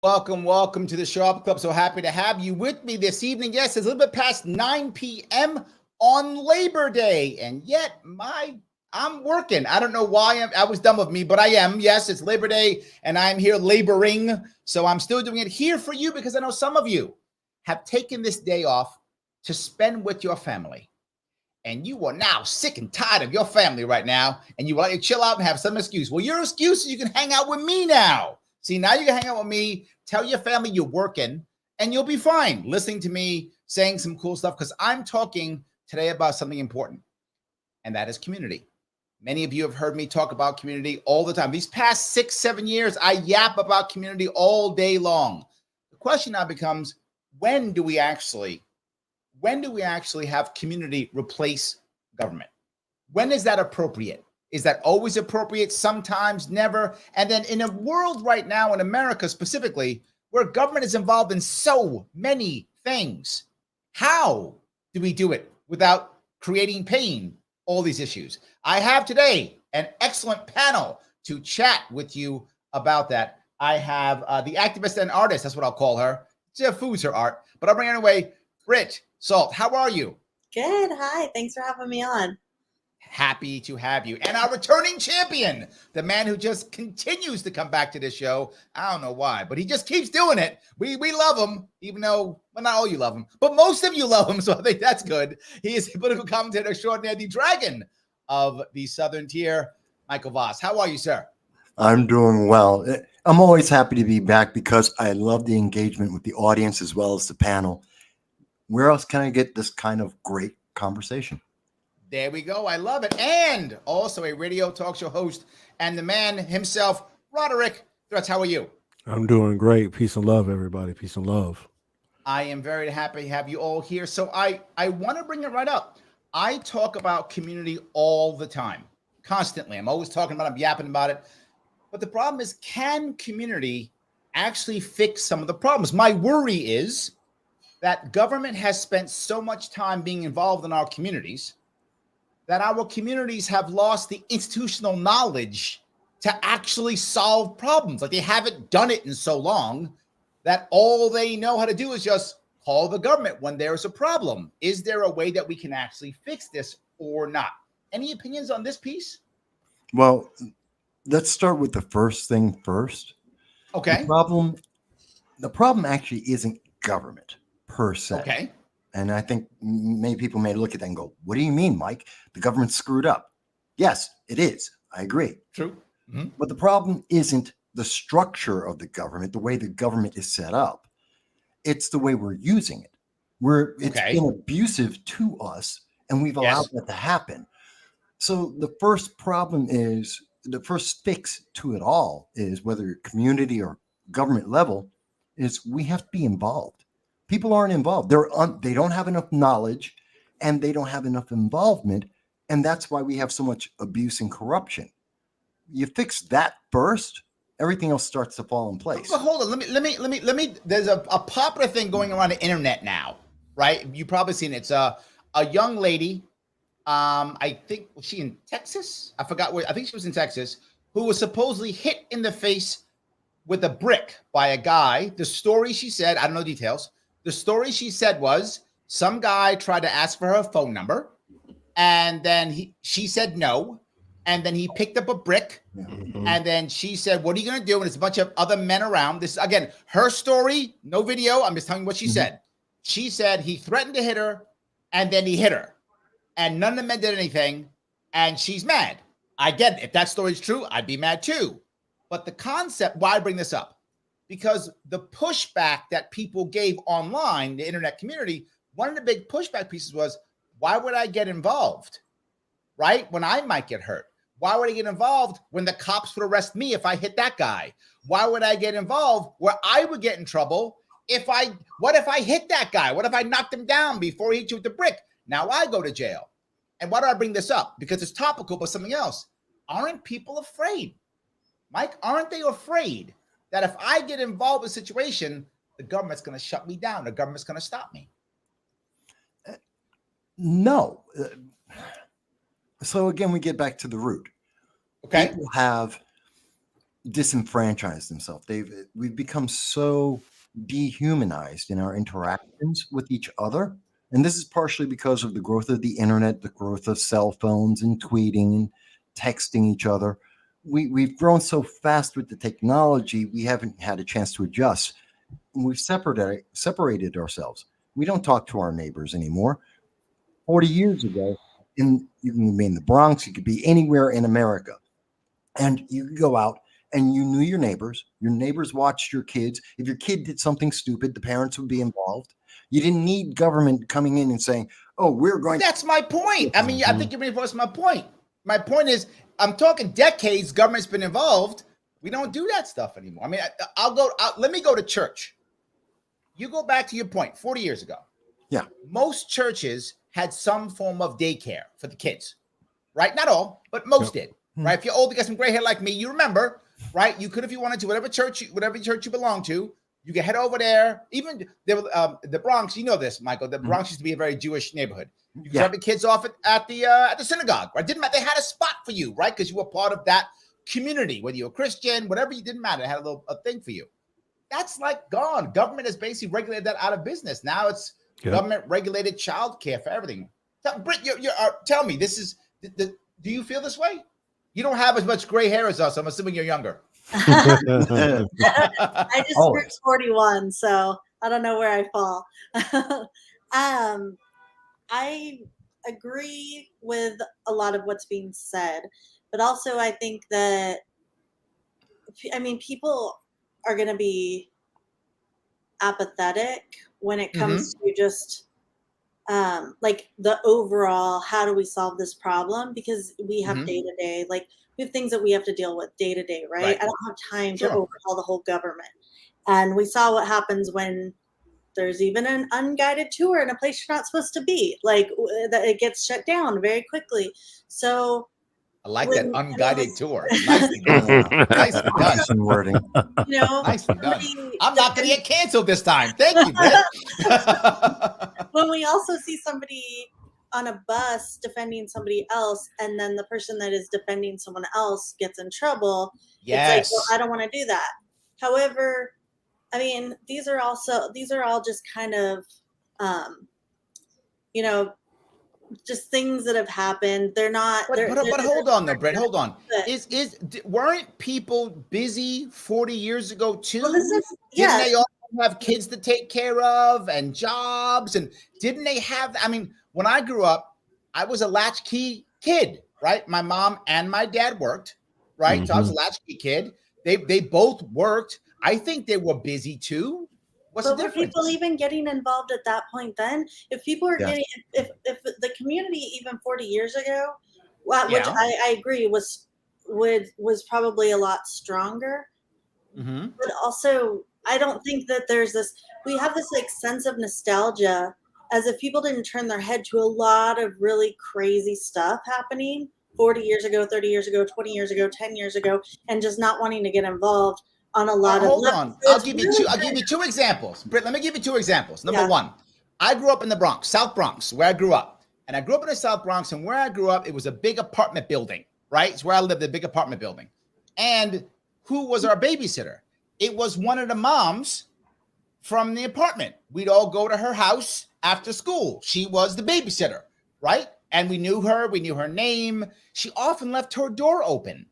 Welcome to the Sharpe Club. So happy to have you with me this evening. Yes, it's a little bit past 9 p.m. on Labor Day, and yet I'm working. I don't know why I was done with me, but I am. Yes, it's Labor Day, and I'm here laboring. So I'm still doing it here for you because I know some of you have taken this day off to spend with your family. And you are now sick and tired of your family right now, and you want to chill out and have some excuse. Well, your excuse is you can hang out with me now. See, now you can hang out with me, tell your family you're working, and you'll be fine listening to me saying some cool stuff because I'm talking today about something important, and that is community. Many of you have heard me talk about community all the time. These past 6-7 years, I yap about community all day long. The question now becomes, when do we actually have community replace government? When is that appropriate? Is that always appropriate? Sometimes, never. And then in a world right now, in America specifically, where government is involved in so many things, how do we do it without creating pain? All these issues. I have today an excellent panel to chat with you about that. I have the activist and artist, that's what I'll call her. Food's her art, but I'll bring her away. Britt Salt, how are you? Good. Hi. Thanks for having me on. Happy to have you. And our returning champion, the man who just continues to come back to this show. I don't know why, but he just keeps doing it. We love him, even though, well, not all you love him, but most of you love him, so I think that's good. He is a political commentator extraordinaire, the dragon of the Southern Tier, Michael Vass. How are you, sir? I'm doing well. I'm always happy to be back because I love the engagement with the audience as well as the panel. Where else can I get this kind of great conversation? There we go. I love it. And also a radio talk show host and the man himself, Roderick Threats. How are you? I'm doing great. Peace and love, everybody. Peace and love. I am very happy to have you all here. So I want to bring it right up. I talk about community all the time, constantly. I'm always talking about it. I'm yapping about it. But the problem is, can community actually fix some of the problems? My worry is that government has spent so much time being involved in our communities that our communities have lost the institutional knowledge to actually solve problems. Like, they haven't done it in so long that all they know how to do is just call the government when there's a problem. Is there a way that we can actually fix this or not? Any opinions on this piece? Well, let's start with the first thing first. Okay. The problem actually isn't government per se. Okay. And I think many people may look at that and go, what do you mean, Mike? The government screwed up. Yes, it is. I agree. True. Mm-hmm. But the problem isn't the structure of the government, the way the government is set up. It's the way we're using it. It's been abusive to us, and we've allowed that to happen. So the first fix to it all is, whether community or government level, is we have to be involved. People aren't involved. They don't have enough knowledge, and they don't have enough involvement, and that's why we have so much abuse and corruption. You fix that first, everything else starts to fall in place. But hold on, let me. There's a popular thing going around the internet now, right? You've probably seen it. It's a young lady. I think, was she in Texas? I forgot where. I think she was in Texas, who was supposedly hit in the face with a brick by a guy. The story she said, I don't know details. The story she said was some guy tried to ask for her phone number, and then she said no, and then he picked up a brick, and then she said, "What are you going to do?" And there's a bunch of other men around. This, again, her story, no video. I'm just telling you what she said. She said he threatened to hit her, and then he hit her, and none of the men did anything, and she's mad. I get it. If that story's true, I'd be mad too. But the concept, why I bring this up? Because the pushback that people gave online, the internet community, one of the big pushback pieces was, why would I get involved, right? When I might get hurt. Why would I get involved when the cops would arrest me if I hit that guy? Why would I get involved where I would get in trouble what if I hit that guy? What if I knocked him down before he hit you with the brick? Now I go to jail. And why do I bring this up? Because it's topical, but something else. Aren't people afraid? Mike, aren't they afraid that if I get involved in a situation, the government's going to shut me down, the government's going to stop me? No. So again, we get back to the root. Okay. People have disenfranchised themselves. We've become so dehumanized in our interactions with each other. And this is partially because of the growth of the internet, the growth of cell phones and tweeting and texting each other. We've grown so fast with the technology, we haven't had a chance to adjust. We've separated ourselves. We don't talk to our neighbors anymore. 40 years ago, you can be in the Bronx, you could be anywhere in America, and you could go out and you knew your neighbors watched your kids. If your kid did something stupid, the parents would be involved. You didn't need government coming in and saying, oh, we're going. That's my point. I mean, I think you're reinforcing my point. My point is, I'm talking decades, government's been involved. We don't do that stuff anymore. I mean, let me go to church. You go back to your point, 40 years ago. Yeah. Most churches had some form of daycare for the kids, right? Not all, but most did, right? If you're old, you got some gray hair like me, you remember, right? You could, if you wanted to, whatever church you belong to, you can head over there. Even the Bronx, you know this, Michael. The Bronx used to be a very Jewish neighborhood. You could drop the kids off at the synagogue, right? Didn't matter. They had a spot for you, right? Because you were part of that community, whether you're a Christian, whatever, you didn't matter. They had a thing for you. That's like gone. Government has basically regulated that out of business. Now it's government regulated childcare for everything. Britt, tell me, do you feel this way? You don't have as much gray hair as us. I'm assuming you're younger. I just turned 41, so I don't know where I fall. I agree with a lot of what's being said, but also I think that, people are going to be apathetic when it comes to just like the overall, how do we solve this problem? Because we have day to day, like we have things that we have to deal with day to day, right? I don't have time to overhaul the whole government. And we saw what happens when there's even an unguided tour in a place you're not supposed to be, like that it gets shut down very quickly. So I like that unguided tour. Nicely done. Nicely done. Some wording. Nicely done. I'm not going to get canceled this time. Thank you, Britt. When we also see somebody on a bus defending somebody else, and then the person that is defending someone else gets in trouble, it's like, well, I don't want to do that. However, I mean, these are all just kind of, just things that have happened. They're not. But hold on, though, Britt. Hold on. Weren't people busy 40 years ago too? Well, didn't they all have kids to take care of and jobs? And didn't they have? I mean, when I grew up, I was a latchkey kid, right? My mom and my dad worked, right? So I was a latchkey kid. They both worked. I think they were busy too. What's the difference? Were people even getting involved at that point then? If people are getting, if the community even 40 years ago, which I agree was probably a lot stronger, but also I don't think that we have this like sense of nostalgia as if people didn't turn their head to a lot of really crazy stuff happening 40 years ago, 30 years ago, 20 years ago, 10 years ago, and just not wanting to get involved on a lot of hold on. I'll give you two examples. Britt, let me give you two examples. Number one, I grew up in the Bronx, South Bronx, where I grew up. And I grew up in the South Bronx, and where I grew up, it was a big apartment building, right? It's where I lived, a big apartment building. And who was our babysitter? It was one of the moms from the apartment. We'd all go to her house after school. She was the babysitter, right? And we knew her. We knew her name. She often left her door open.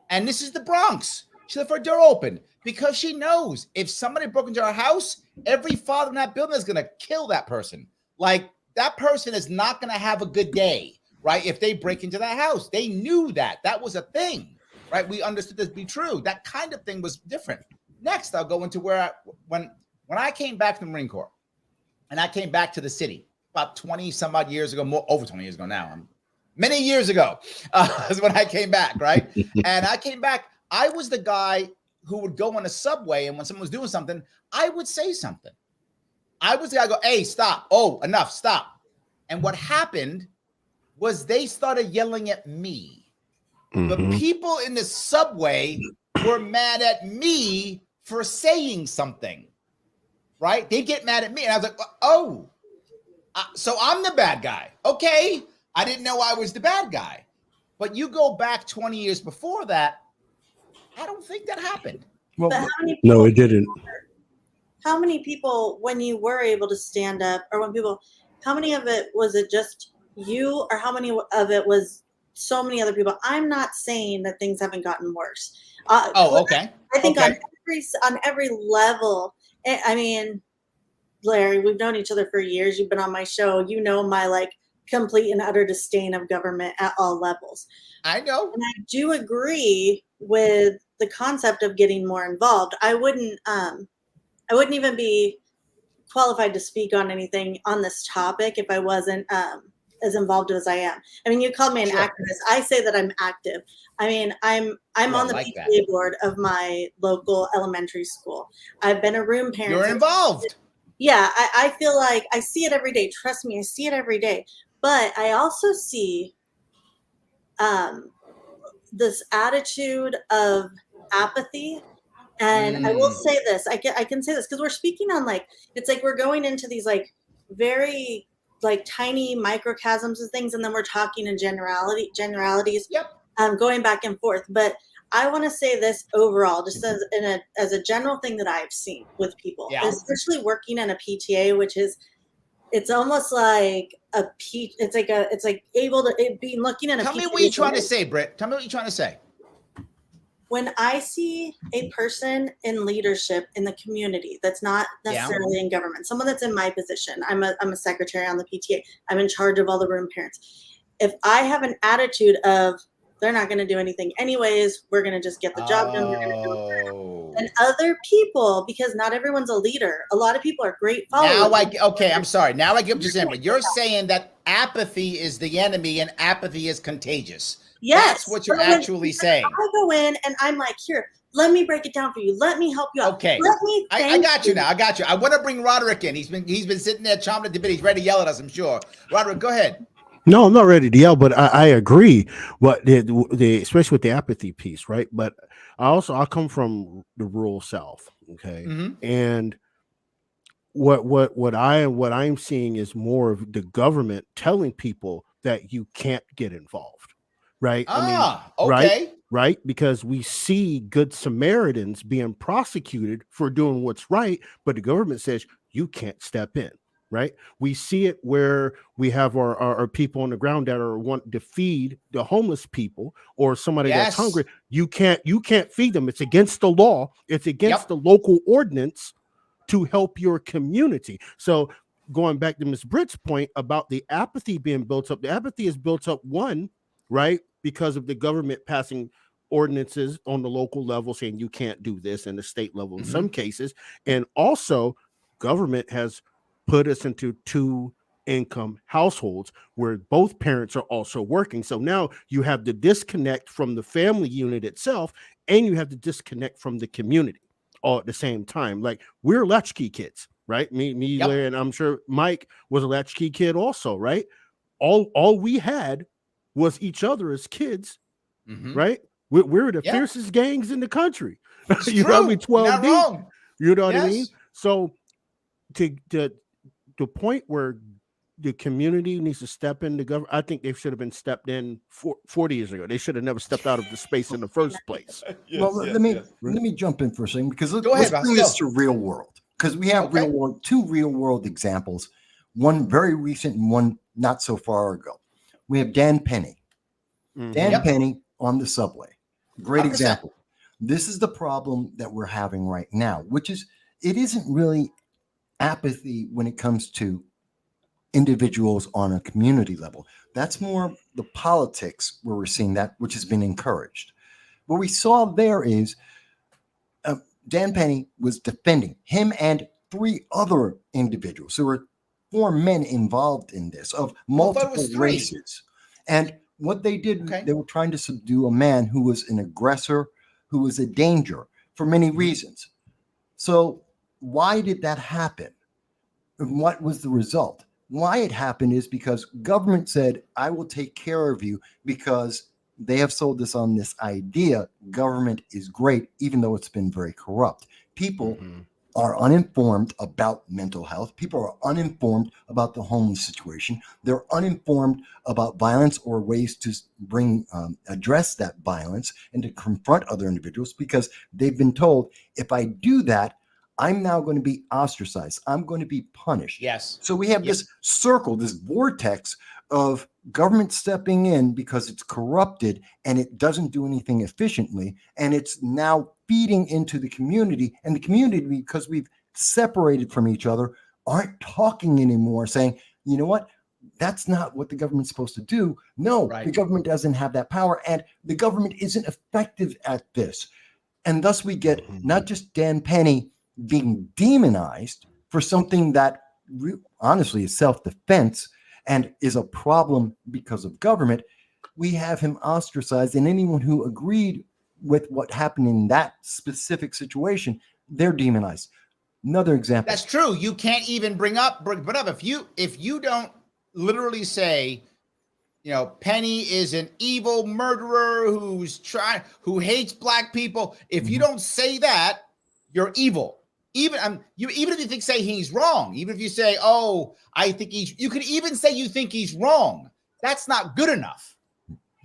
And this is the Bronx. She left her door open because she knows if somebody broke into her house, every father in that building is going to kill that person. Like, that person is not going to have a good day, right? If they break into that house. They knew that. That was a thing, right? We understood this to be true. That kind of thing was different. Next, I'll go into when I came back from the Marine Corps and I came back to the city about 20 some odd years ago, over 20 years ago now, many years ago is when I came back, right? And I came back. I was the guy who would go on a subway, and when someone was doing something, I would say something. I was the guy go, hey, stop. Oh, enough, stop. And what happened was they started yelling at me. The people in the subway were mad at me for saying something, right? They get mad at me. And I was like, oh, so I'm the bad guy. Okay. I didn't know I was the bad guy. But you go back 20 years before that, I don't don't think that happened. Well, But how many people, No, it didn't. how many people, when you were able to stand up, or when people, how many of it was it just you, or how many of it was so many other people? I'm not saying that things haven't gotten worse. Okay. I think Okay. on every level. I mean, Larry, we've known each other for years. You've been on my show. You know my like complete and utter disdain of government at all levels. I know. And I do agree with the concept of getting more involved. I wouldn't even be qualified to speak on anything on this topic if I wasn't as involved as I am. I mean, you called me an Sure. activist. I say that I'm active. I mean, I'm on the like that. PTA board of my local elementary school. I've been a room parent. You're involved. Yeah, I feel like I see it every day. Trust me, I see it every day. But I also see this attitude of apathy. And I will say this, I can say this because we're speaking on like, it's like we're going into these like very like tiny microcosms of things, and then we're talking in generalities, Yep. Going back and forth. But I want to say this overall, just as a general thing that I've seen with people, especially working in a PTA, which is, it's almost like it's like able to be looking at a PTA. Tell me what you're trying to say, Britt. Tell me what you're trying to say. When I see a person in leadership in the community that's not necessarily in government, someone that's in my position, I'm a secretary on the PTA, I'm in charge of all the room parents. If I have an attitude of they're not going to do anything anyways, we're going to just get the job done, we're going to do it. And other people, because not everyone's a leader, a lot of people are great followers. I'm sorry. Now I get what you're saying, but you're saying that apathy is the enemy and apathy is contagious. Yes. That's what you're actually saying. I go in and I'm like, here, let me break it down for you. Let me help you out. Okay. I got you now. I got you. I want to bring Roderick in. He's been sitting there chomping at the bit. He's ready to yell at us, I'm sure. Roderick, go ahead. No, I'm not ready to yell, but I agree. But the especially with the apathy piece, right? But I come from the rural South, okay, and what I'm seeing is more of the government telling people that you can't get involved, right? Right, because we see good Samaritans being prosecuted for doing what's right, but the government says you can't step in. Right, we see it where we have our people on the ground that are wanting to feed the homeless people or somebody that's hungry. You can't feed them. It's against the law. It's against the local ordinance to help your community. So going back to Ms. Britt's point about the apathy being built up, the apathy is built up right, because of the government passing ordinances on the local level saying you can't do this, and the state level in some cases, and also government has put us into 2-income households where both parents are also working. So now you have the disconnect from the family unit itself, and you have the disconnect from the community all at the same time. Like, we're latchkey kids, right? Me, Larry, and I'm sure Mike was a latchkey kid also, right? All we had was each other as kids, right? We're the fiercest gangs in the country. You know what I mean? 12 deep. Wrong. You know what I mean? So to the point where the community needs to step in, the government, I think they should have been stepped in 40 years ago. They should have never stepped out of the space in the first place. Let me jump in for a second, because let's bring this to real world, because we have two real world examples, one very recent and one not so far ago. We have Dan Penny. Dan Penny on the subway. Great 100%. Example. This is the problem that we're having right now, which is it isn't really apathy when it comes to individuals on a community level. That's more the politics where we're seeing that, which has been encouraged. What we saw there is Dan Penny was defending him and 3 other individuals. There were 4 men involved in this of multiple races. And what they did, they were trying to subdue a man who was an aggressor, who was a danger for many reasons. So why did that happen? And what was the result? Why it happened is because government said, I will take care of you, because they have sold us on this idea government is great, even though it's been very corrupt. People are uninformed about mental health. People are uninformed about the homeless situation. They're uninformed about violence or ways to address that violence and to confront other individuals, because they've been told, if I do that, I'm now going to be ostracized. I'm going to be punished. Yes. So we have this circle, this vortex of government stepping in because it's corrupted and it doesn't do anything efficiently. And it's now feeding into the community, and the community, because we've separated from each other, aren't talking anymore, saying, you know what? That's not what the government's supposed to do. No, the government doesn't have that power, and the government isn't effective at this. And thus we get not just Dan Penny being demonized for something that honestly is self-defense and is a problem because of government. We have him ostracized, and anyone who agreed with what happened in that specific situation, they're demonized. Another example. That's true. You can't even bring up if you don't literally say, you know, Penny is an evil murderer who hates black people. If you don't say that, you're evil. Even if you say he's wrong, even if you say, oh, you can even say you think he's wrong. That's not good enough.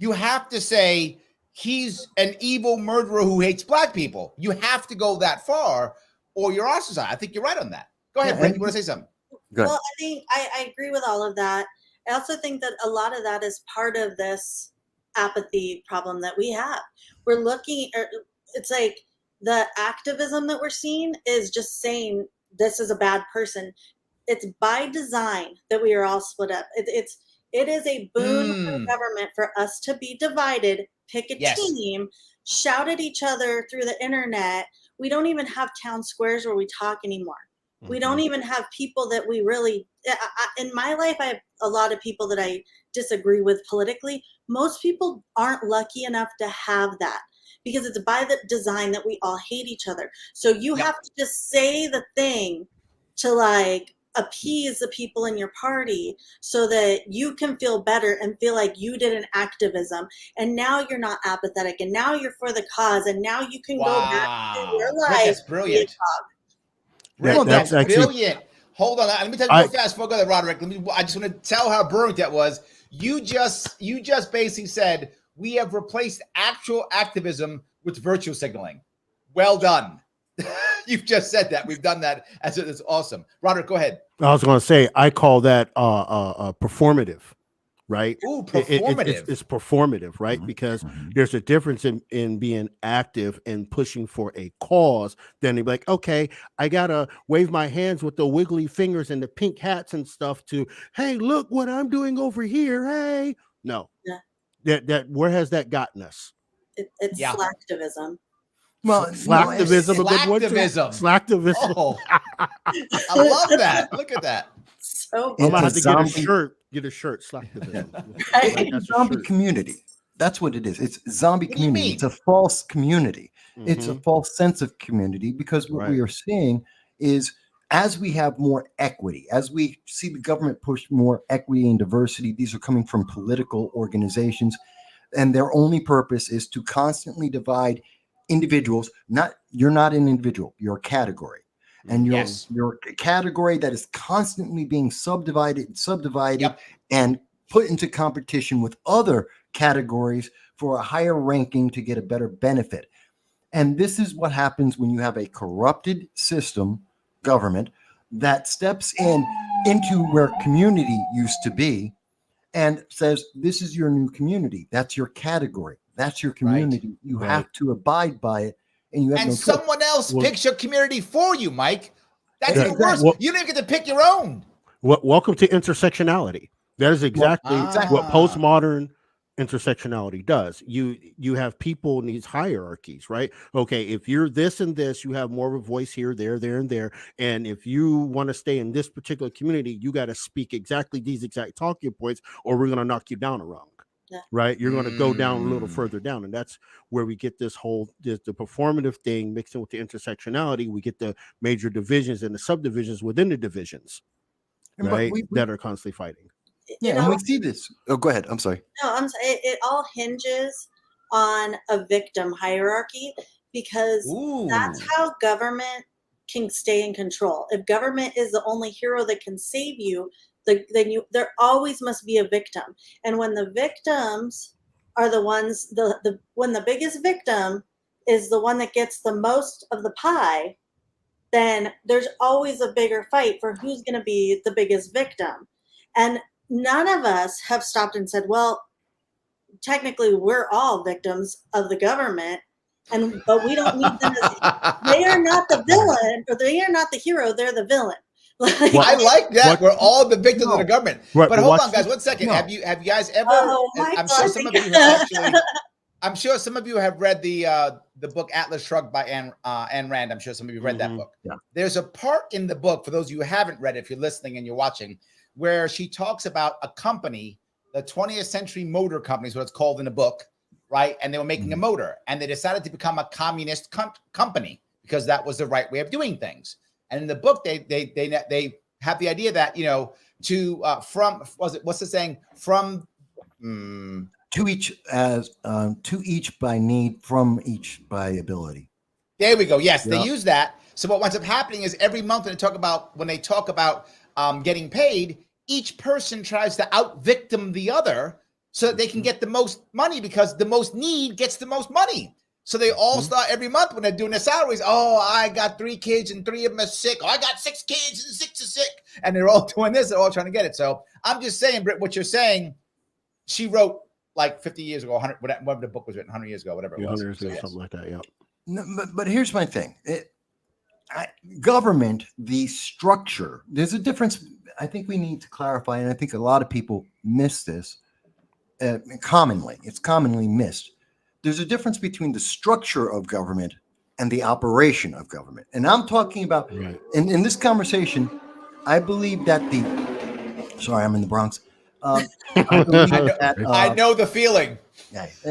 You have to say he's an evil murderer who hates black people. You have to go that far, or you're ostracized. I think you're right on that. Go ahead, Britt. You want to say something? Well, I think I agree with all of that. I also think that a lot of that is part of this apathy problem that we have. We're looking, it's like the activism that we're seeing is just saying this is a bad person. It's by design that we are all split up. It is a boon for government for us to be divided, pick a team, shout at each other through the internet. We don't even have town squares where we talk anymore. We don't even have people that we really, in my life, I have a lot of people that I disagree with politically. Most people aren't lucky enough to have that, because it's by the design that we all hate each other. So you have to just say the thing to like appease the people in your party so that you can feel better and feel like you did an activism, and now you're not apathetic, and now you're for the cause, and now you can go back to your life. That's brilliant. That's brilliant. Hold on, let me tell you real fast before I go to Roderick. I just want to tell how brilliant that was. You just basically said we have replaced actual activism with virtual signaling. Well done. You've just said that. We've done that. It's awesome. Roderick, go ahead. I was going to say, I call that performative, right? Ooh, performative. It's performative, right? Because there's a difference in being active and pushing for a cause. Then they'd be like, okay, I got to wave my hands with the wiggly fingers and the pink hats and stuff to, hey, look what I'm doing over here. Hey, no. Yeah. That where has that gotten us? It's slacktivism. Well, slacktivism. Slacktivism. Oh, I love that. Look at that. So I'm gonna have to get a shirt. Slacktivism. It's a zombie community. That's what it is. It's zombie community. It's a false community. It's a false sense of community, because what we are seeing is, as we have more equity, as we see the government push more equity and diversity, these are coming from political organizations, and their only purpose is to constantly divide individuals. You're not an individual, you're a category, and you're a category that is constantly being subdivided and put into competition with other categories for a higher ranking to get a better benefit. And this is what happens when you have a corrupted system government that steps into where community used to be and says, this is your new community, that's your category, that's your community. You have to abide by it, and you have no someone else picks your community for you, Mike. That's the worst. You don't even get to pick your own. Welcome to intersectionality. That is exactly what postmodern intersectionality does. You have people in these hierarchies, right? Okay, if you're this and this, you have more of a voice here, there, and there. And if you want to stay in this particular community, you got to speak exactly these exact talking points, or we're going to knock you down a rung. Right, you're going to go down a little further down, and that's where we get this whole the performative thing mixed in with the intersectionality. We get the major divisions and the subdivisions within the divisions, right? That are constantly fighting. And we see this. Oh, go ahead. I'm sorry. No, I'm sorry. It all hinges on a victim hierarchy, because that's how government can stay in control. If government is the only hero that can save you, then there always must be a victim. And when the victims are the ones, when the biggest victim is the one that gets the most of the pie, then there's always a bigger fight for who's going to be the biggest victim. And none of us have stopped and said, well, technically we're all victims of the government, but we don't need them they are not the villain, or they are not the hero, they're the villain. I like that. We're all the victims of the government. Right, but hold on, guys, 1 second. Have you guys ever I'm sure some of you have actually I'm sure some of you have read the book Atlas Shrugged by Ayn Rand. I'm sure some of you read that book. Yeah. There's a part in the book, for those of you who haven't read it, if you're listening and you're watching, where she talks about a company, the 20th Century Motor Company is what it's called in the book, right? And they were making a motor, and they decided to become a communist company because that was the right way of doing things. And in the book, they have the idea that, you know, what's the saying? To each by need, from each by ability. There we go. Yes, they use that. So what winds up happening is every month when they talk about getting paid, each person tries to out-victim the other so that they can get the most money, because the most need gets the most money. So they all start every month when they're doing their salaries. Oh, I got 3 kids and 3 of them are sick. Oh, I got 6 kids and 6 are sick. And they're all doing this. They're all trying to get it. So I'm just saying, Britt, what you're saying, she wrote like 50 years ago, 100, whatever the book was written, 100 years ago, whatever it was. 100 years ago, something like that, yeah. No, but here's my thing. Government, the structure, there's a difference. I think we need to clarify, and I think a lot of people miss this commonly. It's commonly missed. There's a difference between the structure of government and the operation of government. And I'm talking about, in this conversation, I believe that sorry, I'm in the Bronx. I know the feeling. Yes.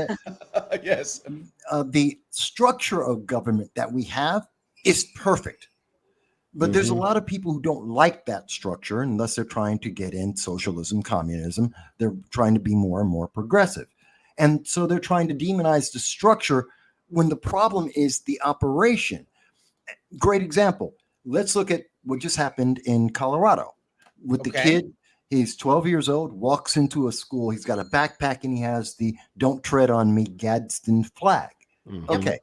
The structure of government that we have is perfect. But there's a lot of people who don't like that structure unless they're trying to get in socialism, communism. They're trying to be more and more progressive. And so they're trying to demonize the structure when the problem is the operation. Great example. Let's look at what just happened in Colorado with the kid. He's 12 years old, walks into a school. He's got a backpack and he has the "Don't Tread on Me" Gadsden flag. Okay.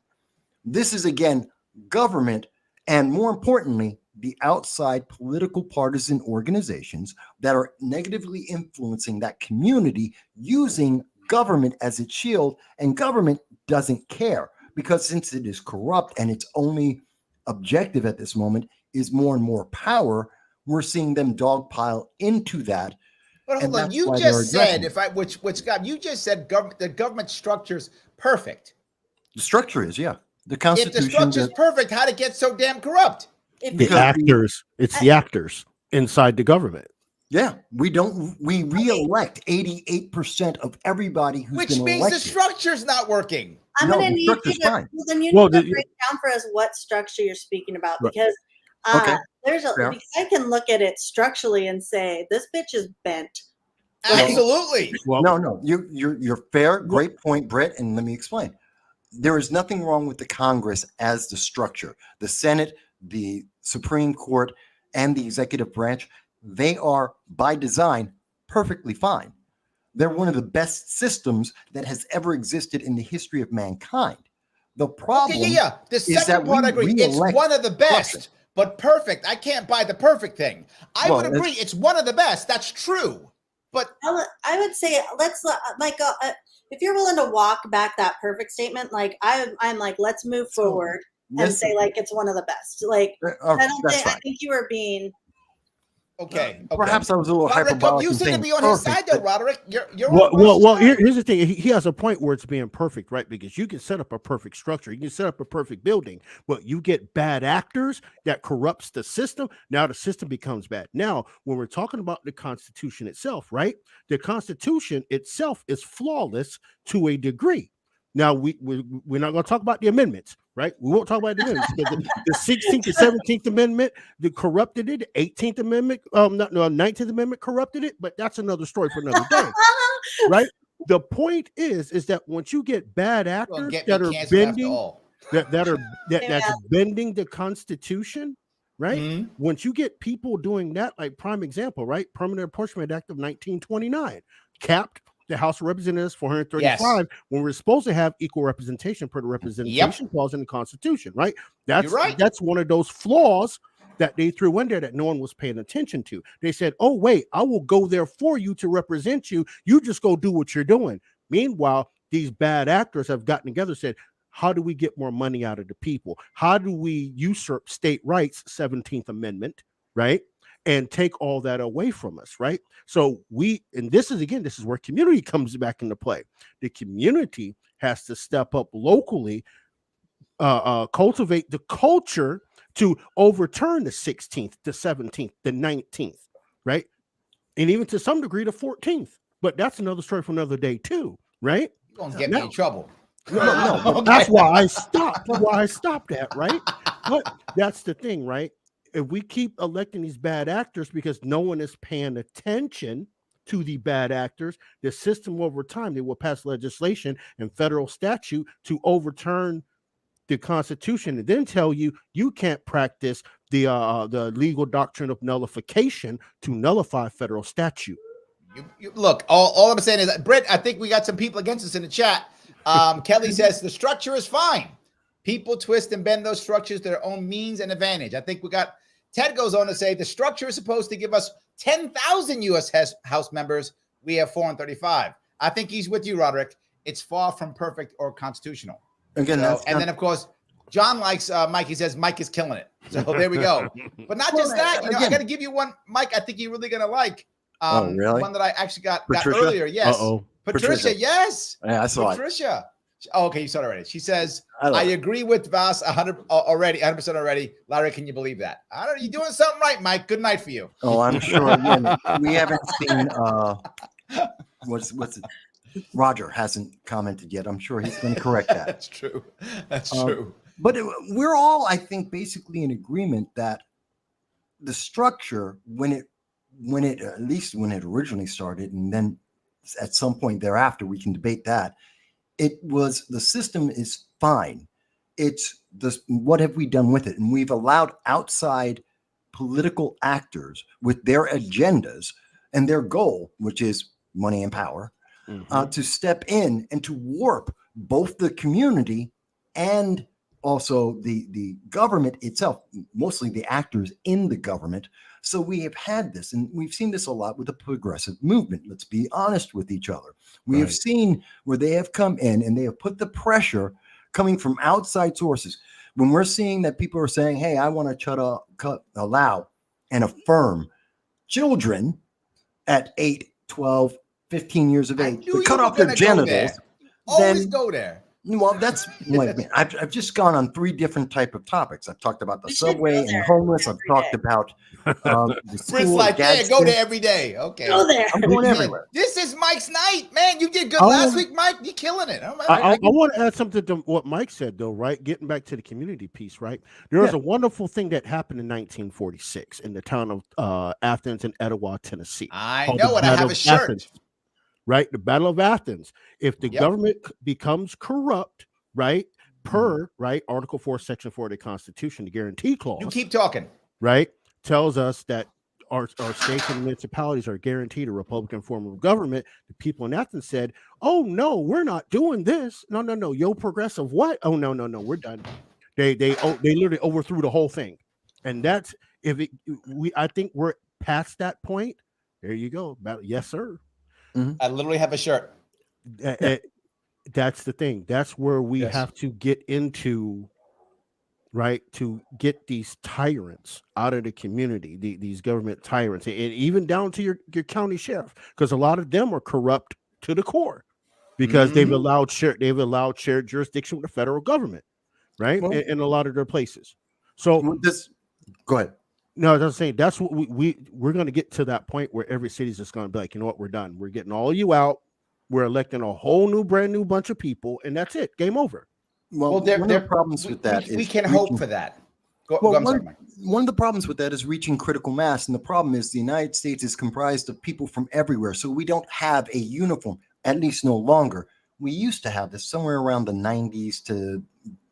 This is, again, government, and more importantly, the outside political partisan organizations that are negatively influencing that community using government as its shield. And government doesn't care, because since it is corrupt and its only objective at this moment is more and more power, we're seeing them dogpile into that. But hold on, you just said, Scott, you just said the government structure's perfect. The structure is, the Constitution. If the structure's perfect, how'd it get so damn corrupt? The actors inside the government. Yeah, we re-elect 88% of everybody who's been elected. Which means the structure's not working. I'm going to need you to, break down for us what structure you're speaking about, because because I can look at it structurally and say this bitch is bent. Absolutely. No, you're fair. Great point, Britt. And let me explain. There is nothing wrong with the Congress as the structure. The Senate, the Supreme Court, and the executive branch, they are by design perfectly fine. They're one of the best systems that has ever existed in the history of mankind. The problem the second part, I agree. It's one of the best, but perfect. I can't buy the perfect thing. I would agree. It's one of the best. That's true. But I would say, let's if you're willing to walk back that perfect statement, like I'm like, let's move forward and say like it's one of the best. Like I think you were being. Okay. Perhaps I was a little hyperbolic. You seem to be on his side, though, Roderick. You're well. Here's the thing. He has a point where it's being perfect, right? Because you can set up a perfect structure, you can set up a perfect building, but you get bad actors that corrupts the system. Now the system becomes bad. Now, when we're talking about the Constitution itself, right? The Constitution itself is flawless to a degree. Now we're not going to talk about the amendments, right? We won't talk about the amendments. The 16th and 17th Amendment, they corrupted it. The 18th Amendment, 19th Amendment corrupted it. But that's another story for another day, right? The point is that once you get bad actors that are bending, that's bending the Constitution, right? Once you get people doing that, like prime example, right? Permanent Apportionment Act of 1929 capped the House of Representatives 435 when we're supposed to have equal representation per the representation clause in the Constitution, right? That's one of those flaws that they threw in there that no one was paying attention to. They said, oh, wait, I will go there for you to represent you. You just go do what you're doing. Meanwhile, these bad actors have gotten together and said, how do we get more money out of the people? How do we usurp state rights, 17th Amendment, right? And take all that away from us, right? So this is where community comes back into play. The community has to step up locally, cultivate the culture to overturn the 16th, the 17th, the 19th, right? And even to some degree, the 14th. But that's another story for another day too, right? You're going to get me in trouble. No. Okay. That's why I stopped at, right? But that's the thing, right? If we keep electing these bad actors because no one is paying attention to the bad actors, the system over time, they will pass legislation and federal statute to overturn the Constitution and then tell you can't practice the legal doctrine of nullification to nullify federal statute. Look, all I'm saying is that, Britt, I think we got some people against us in the chat. Kelly says the structure is fine. People twist and bend those structures to their own means and advantage. I think we got Ted goes on to say the structure is supposed to give us 10,000 U.S. House members. We have 435. I think he's with you, Roderick. It's far from perfect or constitutional. Again, then, of course, John likes Mike. He says Mike is killing it. So there we go. But not just that. I got to give you one, Mike, I think you're really going to like. Really? One that I actually got Patricia? earlier. Yes. Patricia, yes. Yeah, I saw Patricia. Oh, okay, you saw it already. She says, I agree with Vass 100% already. Larry, can you believe that? I don't know. You're doing something right, Mike. Good night for you. Oh, I'm sure. Again, we haven't seen what's it? Roger hasn't commented yet. I'm sure he's going to correct that. That's true. That's true. But we're all, I think, basically in agreement that the structure, when it at least when it originally started, and then at some point thereafter, we can debate that. The system is fine. It's what have we done with it? And we've allowed outside political actors with their agendas and their goal, which is money and power, to step in and to warp both the community and also the government itself, mostly the actors in the government. So we have had this, and we've seen this a lot with the progressive movement. Let's be honest with each other. We have seen where they have come in and they have put the pressure coming from outside sources. When we're seeing that people are saying, hey, I want to allow and affirm children at 8, 12, 15 years of age to cut off their genitals. Always go there. Well, that's like I've just gone on 3 different type of topics. I've talked about the subway and homeless. I've talked about the school. Britt's like, yeah, go there every day. Okay, go there. I'm going everywhere. This is Mike's night, man. You did good last week, Mike. You're killing it. I want to add something to what Mike said, though. Right, getting back to the community piece. Right, there was a wonderful thing that happened in 1946 in the town of Athens in Etowah, Tennessee. I know it. I have a shirt. Athens. Right, the Battle of Athens. If the government becomes corrupt, right, per Article 4, Section 4 of the Constitution, the guarantee clause. You keep talking. Right, tells us that our states and municipalities are guaranteed a Republican form of government. The people in Athens said, "Oh no, we're not doing this. No. Yo, progressive what? Oh no, we're done." They literally overthrew the whole thing, and that's I think we're past that point. There you go. Yes, sir. I literally have a shirt. That's the thing. That's where we have to get into, right, to get these tyrants out of the community, these government tyrants, and even down to your county sheriff, because a lot of them are corrupt to the core because they've allowed shared jurisdiction with the federal government, right, in a lot of their places. So go ahead. No, I was saying that's what we're going to get to that point where every city's just going to be like, you know what, we're done. We're getting all you out. We're electing a whole brand new bunch of people, and that's it. Game over. Well, there are problems with that. We can hope for that. I'm sorry, Mike. One of the problems with that is reaching critical mass, and the problem is the United States is comprised of people from everywhere, so we don't have a uniform, at least no longer. We used to have this somewhere around the 90s to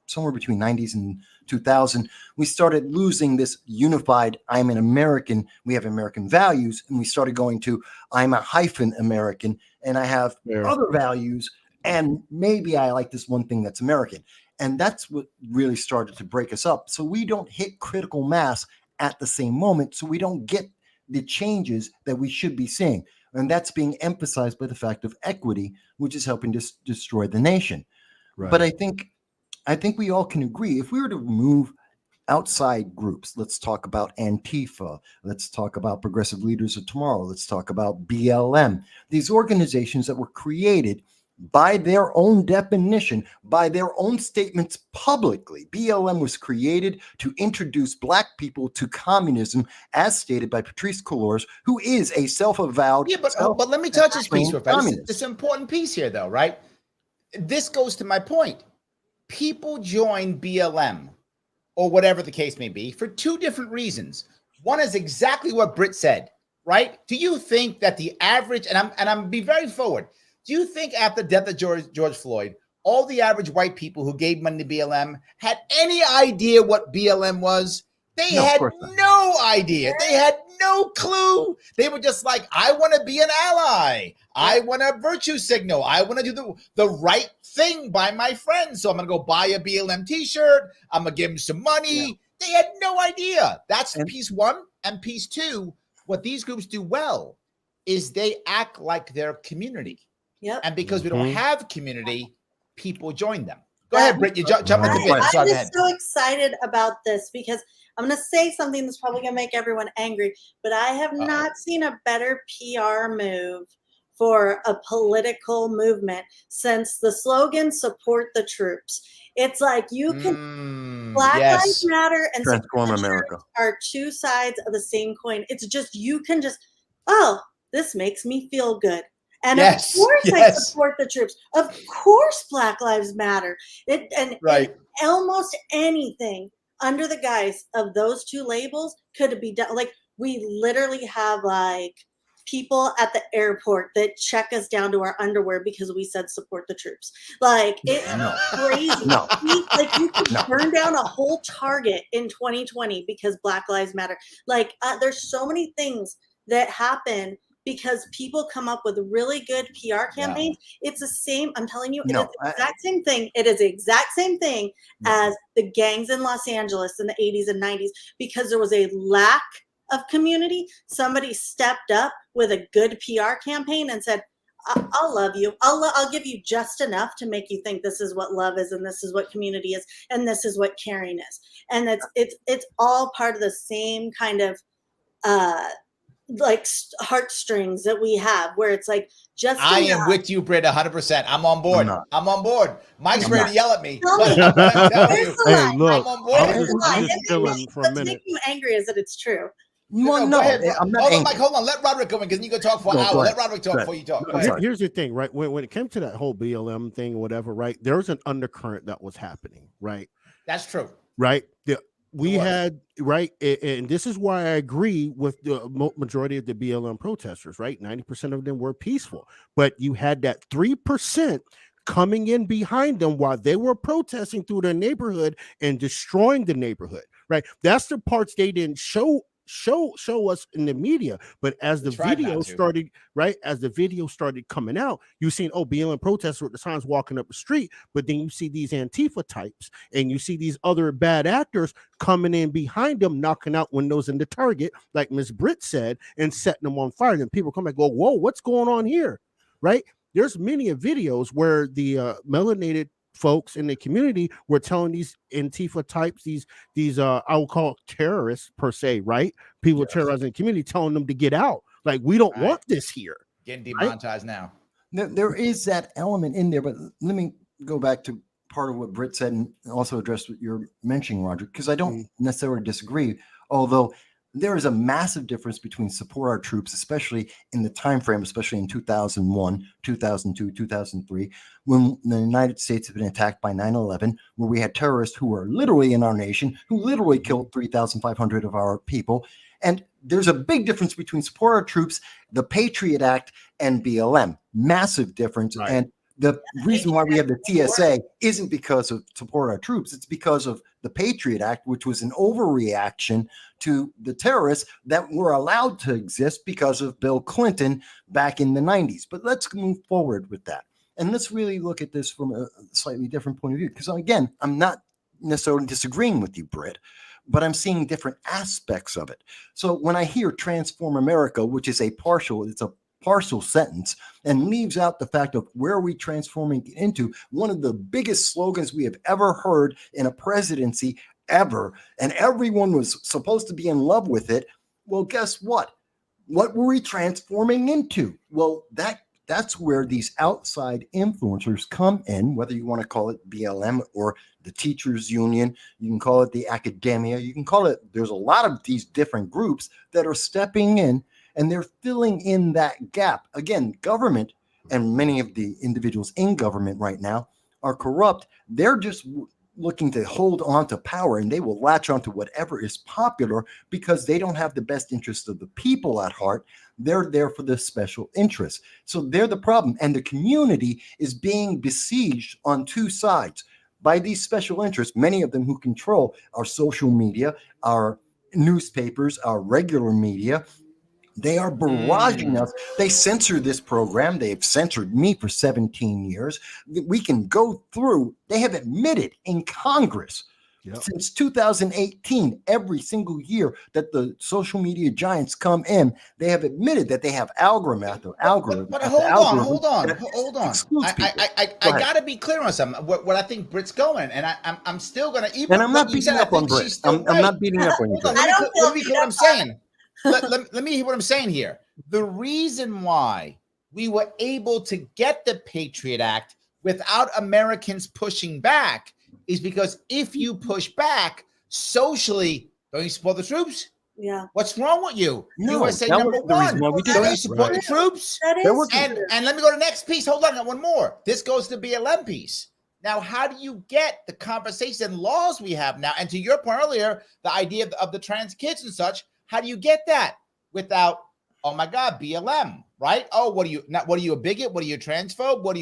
somewhere between 90s and 2000, we started losing this unified, I'm an American, we have American values, and we started going to, I'm a hyphen American, and I have other values, and maybe I like this one thing that's American. And that's what really started to break us up. So we don't hit critical mass at the same moment, so we don't get the changes that we should be seeing. And that's being emphasized by the fact of equity, which is helping to destroy the nation. Right. But I think we all can agree, if we were to remove outside groups, let's talk about Antifa, let's talk about Progressive Leaders of Tomorrow, let's talk about BLM, these organizations that were created by their own definition, by their own statements publicly. BLM was created to introduce Black people to communism, as stated by Patrisse Cullors, who is a self-avowed. Yeah, but let me touch this piece real fast. This is an important piece here, though, right? This goes to my point. People join BLM, or whatever the case may be, for two different reasons. One is exactly what Britt said, right? Do you think that the average, and I'm be very forward, do you think after the death of George Floyd, all the average white people who gave money to BLM had any idea what BLM was? They had no idea. They had no clue. They were just like, I want to be an ally. I want a virtue signal. I want to do the right thing by my friends. So I'm going to go buy a BLM t-shirt. I'm going to give them some money. Yeah. They had no idea. That's piece one. And piece two, what these groups do well is they act like their community. Yep. And because we don't have community, people join them. Go ahead, Britt. You jump into Britt. I'm just so excited about this because I'm going to say something that's probably going to make everyone angry, but I have not seen a better PR move for a political movement since the slogan "Support the Troops." It's like you can Black Lives Matter and Transform America are two sides of the same coin. It's just you can just this makes me feel good. And of course I support the troops. Of course Black Lives Matter. And almost anything under the guise of those two labels could be done. Like we literally have like people at the airport that check us down to our underwear because we said support the troops. Like it's crazy. Like you could burn down a whole Target in 2020 because Black Lives Matter. Like there's so many things that happen because people come up with really good PR campaigns. It's the same. I'm telling you, it's the exact same thing. It is the exact same thing as the gangs in Los Angeles in the 80s and 90s because there was a lack of community. Somebody stepped up with a good PR campaign and said, I'll love you. I'll give you just enough to make you think this is what love is and this is what community is and this is what caring is. And it's all part of the same kind of like heartstrings that we have where it's like just I am with you, Britt, 100%. I'm on board. I'm on board. Mike's ready to yell at me. But I'm on board. What's making you angry is that it's true. I'm not hold on, Mike. Hold on. Let Roderick go in because you can talk for an hour. Let Roderick talk before you talk. Here's the thing, right? When it came to that whole BLM thing or whatever, right? There was an undercurrent that was happening, right? That's true. Right? We had, right, and this is why I agree with the majority of the BLM protesters, right? 90% of them were peaceful, but you had that 3% coming in behind them while they were protesting through their neighborhood and destroying the neighborhood, right? That's the parts they didn't show us in the media, but as the video started, right, as the video started coming out, you seen BLM protesters with the signs walking up the street, but then you see these Antifa types and you see these other bad actors coming in behind them, knocking out windows in the Target, like Miss Britt said, and setting them on fire. And people come back, go, whoa, what's going on here, right? There's many videos where the melanated folks in the community were telling these Antifa types, these I will call terrorists per se, right? People terrorizing the community, telling them to get out. Like, we don't want this here. Getting demonetized now. There is that element in there, but let me go back to part of what Britt said and also address what you're mentioning, Roger, because I don't necessarily disagree, although there is a massive difference between support our troops, especially in the time frame, especially in 2001, 2002, 2003, when the United States had been attacked by 9/11, where we had terrorists who were literally in our nation, who literally killed 3,500 of our people. And there's a big difference between support our troops, the Patriot Act, and BLM. Massive difference. Right. And The reason why we have the TSA isn't because of support our troops. It's because of the Patriot Act, which was an overreaction to the terrorists that were allowed to exist because of Bill Clinton back in the 90s. But let's move forward with that. And let's really look at this from a slightly different point of view. Because again, I'm not necessarily disagreeing with you, Britt, but I'm seeing different aspects of it. So when I hear Transform America, which is it's a partial sentence and leaves out the fact of where are we transforming into, one of the biggest slogans we have ever heard in a presidency ever, and everyone was supposed to be in love with it. Well, guess what? What were we transforming into? Well, that's where these outside influencers come in, whether you want to call it BLM or the teachers union, you can call it the academia, you can call it, there's a lot of these different groups that are stepping in and they're filling in that gap. Again, government and many of the individuals in government right now are corrupt. They're just looking to hold on to power, and they will latch onto whatever is popular because they don't have the best interest of the people at heart. They're there for the special interests. So they're the problem. And the community is being besieged on two sides by these special interests, many of them who control our social media, our newspapers, our regular media. They are barraging us. They censor this program. They've censored me for 17 years. We can go through. They have admitted in Congress since 2018, every single year that the social media giants come in, they have admitted that they have algorithm after algorithm. But hold on. I got to be clear on something. What I think Britt's going, and I'm still going to. And I'm not beating up on Britt. I'm not beating up on you. Let me hear what I'm saying. Let me hear what I'm saying here. The reason why we were able to get the Patriot Act without Americans pushing back is because if you push back socially, don't you support the troops? Yeah. What's wrong with you? No, you say number one. Don't you support the troops? That is true. And let me go to the next piece. Hold on, I got one more. This goes to the BLM piece. Now, how do you get the conversation laws we have now? And to your point earlier, the idea of the trans kids and such, how do you get that without, oh my God, BLM, right? Oh, what are you a bigot? What are you a transphobe? What are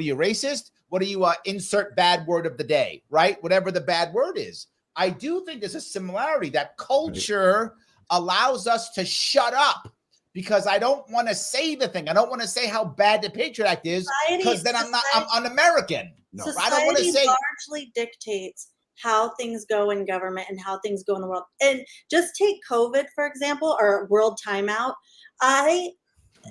you racist? What are you insert bad word of the day, right? Whatever the bad word is. I do think there's a similarity that culture allows us to shut up because I don't want to say the thing. I don't want to say how bad the Patriot Act is because then I'm un-American. No. I don't want to say largely dictates how things go in government and how things go in the world. And just take COVID, for example, or world timeout.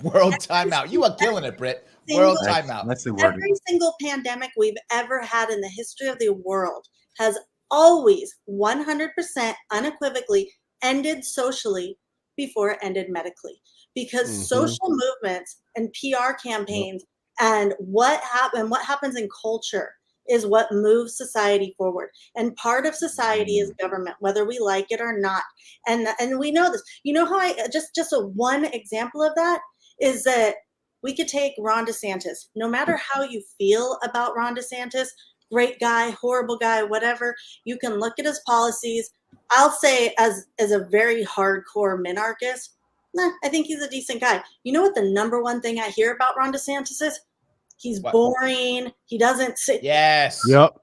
World timeout. You are killing it, Britt. World timeout. That's the word. Every single pandemic we've ever had in the history of the world has always 100% unequivocally ended socially before it ended medically. Because social movements and PR campaigns and what happens in culture is what moves society forward. And part of society is government, whether we like it or not. And we know this. You know how one example of that is that we could take Ron DeSantis. No matter how you feel about Ron DeSantis, great guy, horrible guy, whatever, you can look at his policies. I'll say as a very hardcore minarchist, I think he's a decent guy. You know what the number one thing I hear about Ron DeSantis is? He's boring. He doesn't say. Yes. Yep.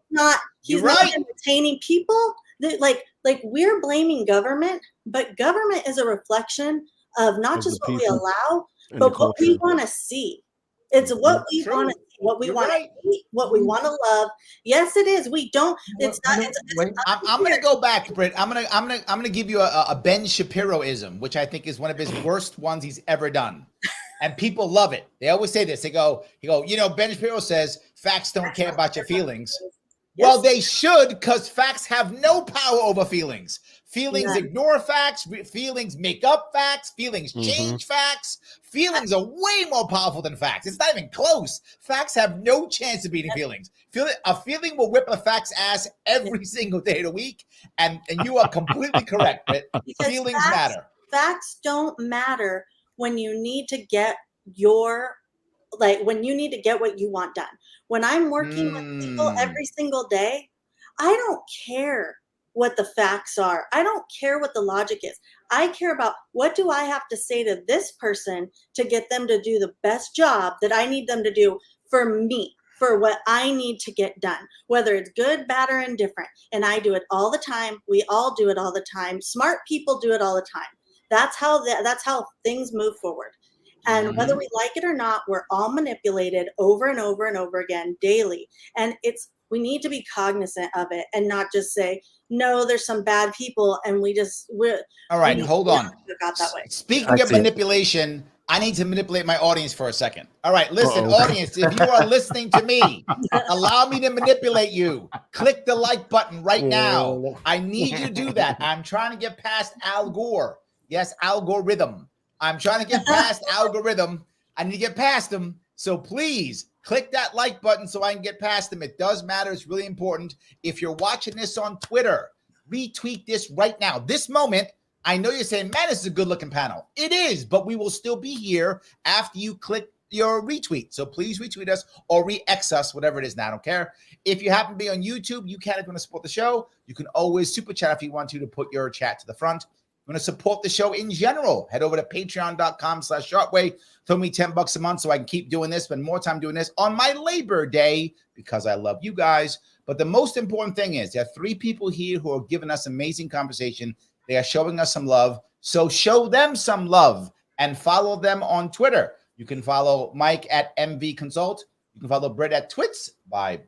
He's not entertaining people. Like we're blaming government, but government is a reflection of not just what we allow, but what we want to see. It's what we want to see, what we want to eat, what we want to love. Yes, it is. We don't. It's not. I'm going to go back, Britt. I'm going to give you a Ben Shapiro-ism, which I think is one of his worst ones he's ever done. And people love it. They always say this. They go, Ben Shapiro says facts don't care about your feelings. Yes. Well, they should, because facts have no power over feelings. Feelings ignore facts. Feelings make up facts. Feelings change facts. Feelings are way more powerful than facts. It's not even close. Facts have no chance of beating feelings. A feeling will whip a fact's ass every single day of the week. And you are completely correct, Britt. Feelings matter. Facts don't matter when you need to get when you need to get what you want done. When I'm working with people every single day, I don't care what the facts are. I don't care what the logic is. I care about what do I have to say to this person to get them to do the best job that I need them to do for me. for what I need to get done, whether it's good, bad, or indifferent. And I do it all the time. We all do it all the time. Smart people do it all the time. That's how things move forward. And whether we like it or not, we're all manipulated over and over and over again daily. And we need to be cognizant of it and not just say, no, there's some bad people. And we're all right. Hold on. That way. Speaking of manipulation, I need to manipulate my audience for a second. All right, listen, audience, if you are listening to me, allow me to manipulate you. Click the like button right now. I need you to do that. I'm trying to get past Al Gore. Yes, algorithm. I'm trying to get past algorithm. I need to get past them. So please click that like button so I can get past them. It does matter. It's really important. If you're watching this on Twitter, retweet this right now. This moment, I know you're saying, man, this is a good looking panel. It is, but we will still be here after you click your retweet. So please retweet us or re-X us, whatever it is now. I don't care. If you happen to be on YouTube, you can, if you want to support the show, you can always super chat if you want to put your chat to the front. Want to support the show in general, head over to patreon.com/Sharpeway. Throw me $10 a month so I can keep doing this, spend more time doing this on my Labor Day because I love you guys. But the most important thing is there are 3 people here who are giving us amazing conversation. They are showing us some love. So show them some love and follow them on Twitter. You can follow Mike at MV Consult. You can follow Britt at Twits by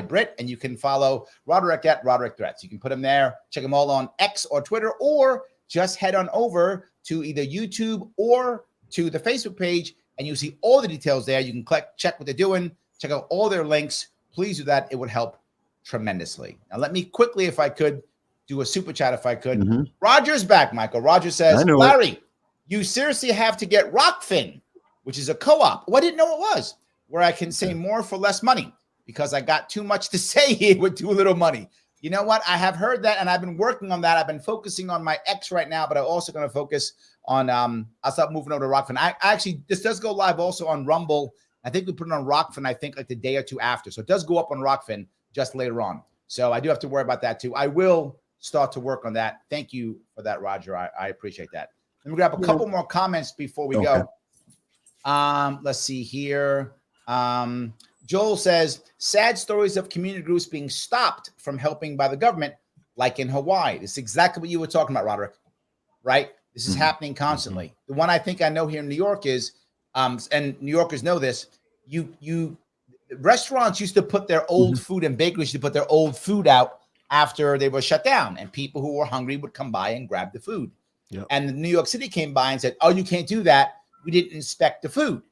Britt, and you can follow Roderick at Roderick Threats. You can put them there, check them all on X or Twitter, or just head on over to either YouTube or to the Facebook page, and you'll see all the details there. You can check what they're doing, check out all their links. Please do that. It would help tremendously. Now, let me quickly, if I could, do a super chat if I could. Roger's back, Michael. Roger says, Larry, you seriously have to get Rockfin, which is a co-op. Oh, I didn't know it was, where I can say more for less money because I got too much to say here with too little money. You know what? I have heard that, and I've been working on that. I've been focusing on my X right now, but I'm also going to focus on, I'll start moving over to Rockfin. I actually, this does go live also on Rumble. I think we put it on Rockfin, I think like the day or two after. So it does go up on Rockfin just later on. So I do have to worry about that too. I will start to work on that. Thank you for that, Roger. I appreciate that. Let me grab a couple more comments before we go. Let's see here. Joel says, sad stories of community groups being stopped from helping by the government, like in Hawaii. This is exactly what you were talking about, Roderick, right? This is happening constantly. The one I think I know here in New York is, and New Yorkers know this, restaurants used to put their old food, and bakeries used to put their old food out after they were shut down, and people who were hungry would come by and grab the food. And New York City came by and said, oh, you can't do that. We didn't inspect the food,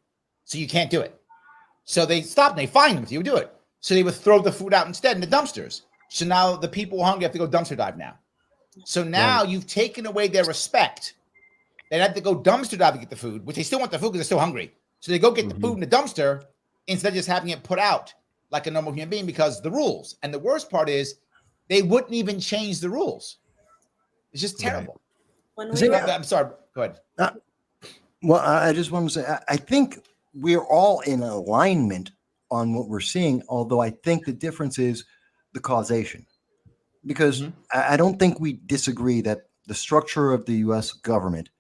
so you can't do it. So they stopped and they fined them if you would do it. So they would throw the food out instead in the dumpsters. So now the people who are hungry have to go dumpster dive now. So now you've taken away their respect. They have to go dumpster dive to get the food, which they still want the food because they're still hungry. So they go get the food in the dumpster instead of just having it put out like a normal human being because the rules. And the worst part is they wouldn't even change the rules. It's just terrible. I'm sorry. Go ahead. Well, I just want to say, I think we're all in alignment on what we're seeing, although I think the difference is the causation. Because I don't think we disagree that the structure of the U.S. government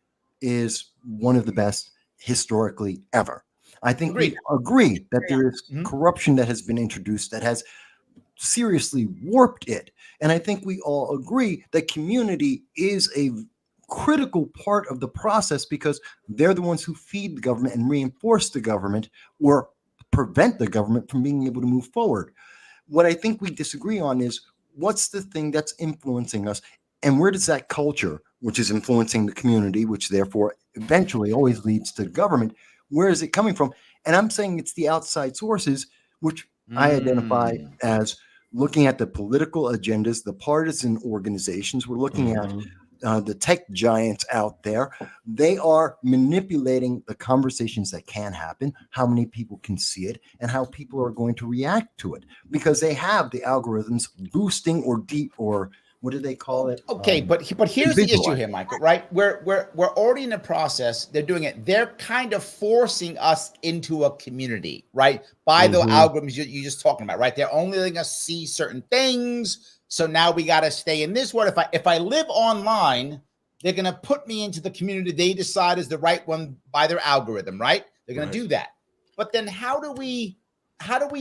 is one of the best historically ever. I think we agree that there is corruption that has been introduced that has seriously warped it. And I think we all agree that community is a critical part of the process because they're the ones who feed the government and reinforce the government or prevent the government from being able to move forward. What I think we disagree on is what's the thing that's influencing us and where does that culture, which is influencing the community, which therefore eventually always leads to government, where is it coming from? And I'm saying it's the outside sources, which I identify as looking at the political agendas, the partisan organizations. We're looking at the tech giants out there. They are manipulating the conversations that can happen, how many people can see it, and how people are going to react to it because they have the algorithms boosting or what do they call it? Okay, but here's the issue here, Michael, right? We're already in the process. They're doing it. They're kind of forcing us into a community, right? By the algorithms you're just talking about, right? They're only letting us see certain things. So now we got to stay in this world. If I live online, they're going to put me into the community they decide is the right one by their algorithm, right? They're going to do that. But then how do we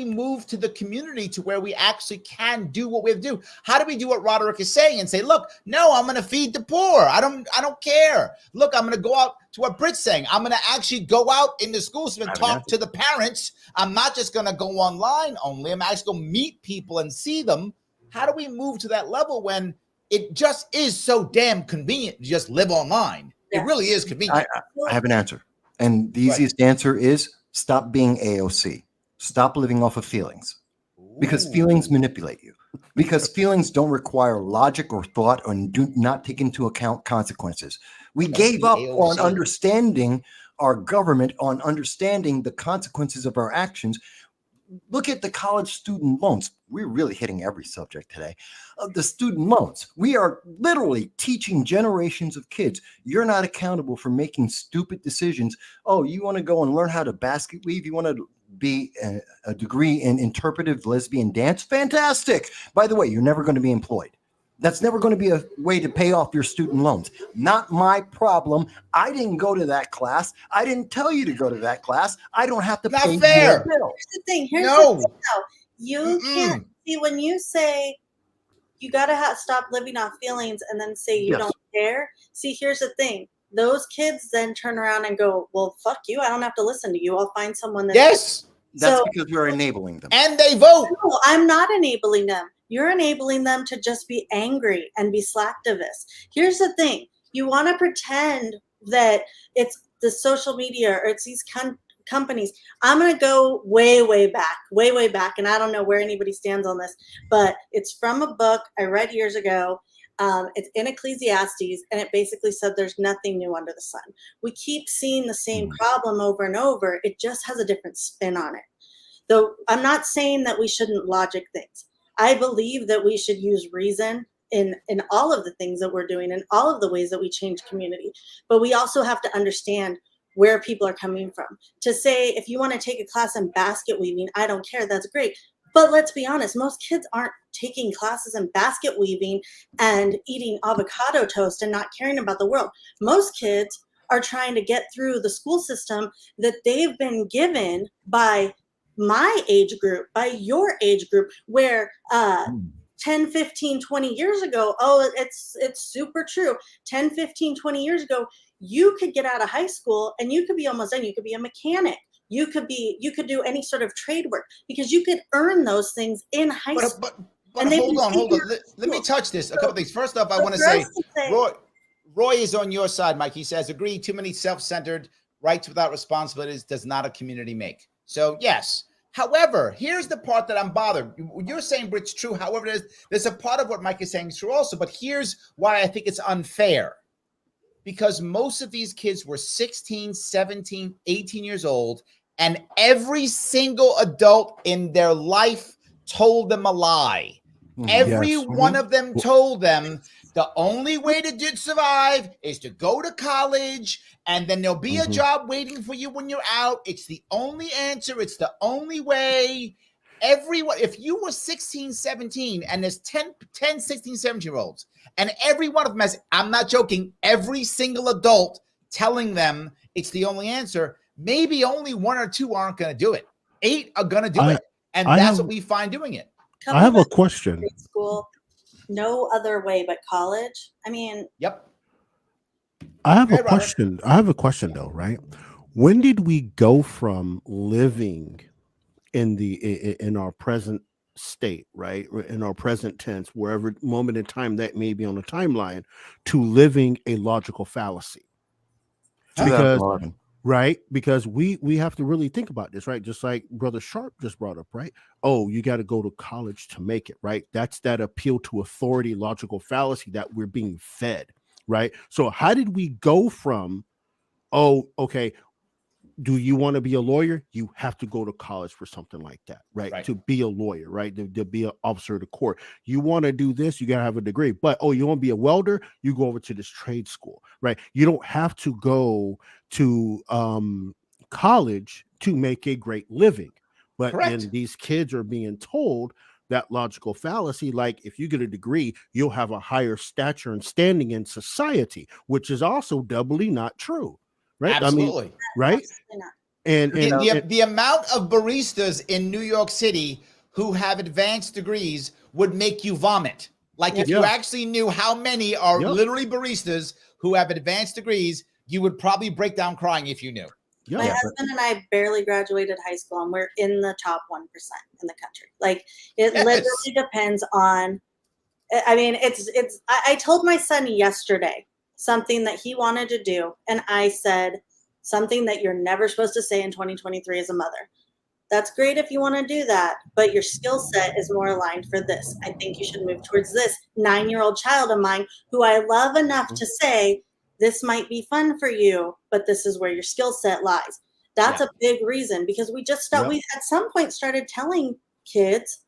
move to the community to where we actually can do what we have to do? How do we do what Roderick is saying and say, look, no, I'm going to feed the poor. I don't care. Look, I'm going to go out to what Britt's saying. I'm going to actually go out in the schools and talk to the parents. I'm not just going to go online only. I'm actually going to meet people and see them. How do we move to that level when it just is so damn convenient to just live online? It really is convenient. I have an answer. And the easiest answer is stop being AOC. Stop living off of feelings, because feelings manipulate you, because feelings don't require logic or thought and do not take into account consequences. We gave up on understanding our government, on understanding the consequences of our actions. Look at the college student loans. We're really hitting every subject today. The student loans. We are literally teaching generations of kids. You're not accountable for making stupid decisions. Oh, you want to go and learn how to basket weave? You want to be a degree in interpretive lesbian dance? Fantastic. By the way, you're never going to be employed. That's never going to be a way to pay off your student loans. Not my problem. I didn't go to that class. I didn't tell you to go to that class. I don't have to pay your bill. Here's the thing. Here's the thing, though. You can't see when you say you got to stop living off feelings and then say you don't care. See, here's the thing. Those kids then turn around and go, well, fuck you. I don't have to listen to you. I'll find someone that. Yes. That's because we're enabling them. And they vote. No, I'm not enabling them. You're enabling them to just be angry and be slacktivists. Here's the thing. You want to pretend that it's the social media or it's these companies. I'm going to go way back. And I don't know where anybody stands on this, but it's from a book I read years ago. It's in Ecclesiastes, and it basically said there's nothing new under the sun. We keep seeing the same problem over and over. It just has a different spin on it. Though I'm not saying that we shouldn't logic things. I believe that we should use reason in all of the things that we're doing, in all of the ways that we change community. But we also have to understand where people are coming from. To say, if you want to take a class in basket weaving, I don't care, that's great. But let's be honest, most kids aren't taking classes in basket weaving and eating avocado toast and not caring about the world. Most kids are trying to get through the school system that they've been given by my age group, by your age group, where 10, 15, 20 years ago, it's super true. 10, 15, 20 years ago, you could get out of high school and you could be almost done. You could be a mechanic. You could do any sort of trade work because you could earn those things in high school. But hold on. Let me touch this. A couple things. First off, I want to say, Roy is on your side, Mike. He says, agree, too many self-centered rights without responsibilities does not a community make. So, yes. However, here's the part that I'm bothered. You're saying, Britt's true. However, there's a part of what Mike is saying is true also. But here's why I think it's unfair. Because most of these kids were 16, 17, 18 years old, and every single adult in their life told them a lie. Every one of them told them the only way to survive is to go to college, and then there'll be a job waiting for you when you're out. It's the only answer. It's the only way. Everyone, if you were 16, 17, and there's 10, 16, 17-year-olds, and every one of them has, I'm not joking, every single adult telling them it's the only answer, maybe only one or two aren't going to do it. 8 are going to do it. And that's what we find doing it. I have a question. School, no other way but college. I mean, yep. I have a question. I have a question though, right? When did we go from living in our present state, right, in our present tense, wherever moment in time that may be on the timeline, to living a logical fallacy? Because we have to really think about this, right? Just like Brother Sharpe just brought up, right? Oh, you got to go to college to make it, right? That's that appeal to authority, logical fallacy that we're being fed, right? So how did we go from, oh, okay, do you want to be a lawyer? You have to go to college for something like that, right? To be a lawyer, right? To be an officer of the court. You want to do this, you got to have a degree. But, oh, you want to be a welder? You go over to this trade school, right? You don't have to go to college to make a great living. But then these kids are being told that logical fallacy, like if you get a degree, you'll have a higher stature and standing in society, which is also doubly not true. Right. Absolutely. I mean, right. And the amount of baristas in New York City who have advanced degrees would make you vomit. Like if you actually knew how many are literally baristas who have advanced degrees, you would probably break down crying if you knew. My husband and I barely graduated high school, and we're in the top 1% in the country. Like it literally depends on. I mean, I told my son yesterday something that he wanted to do, and I said something that you're never supposed to say in 2023 as a mother. That's great if you want to do that, but your skill set is more aligned for this. I think you should move towards this. 9-year-old child of mine who I love enough to say, this might be fun for you, but this is where your skill set lies. That's a big reason, because we just started, we at some point started telling kids,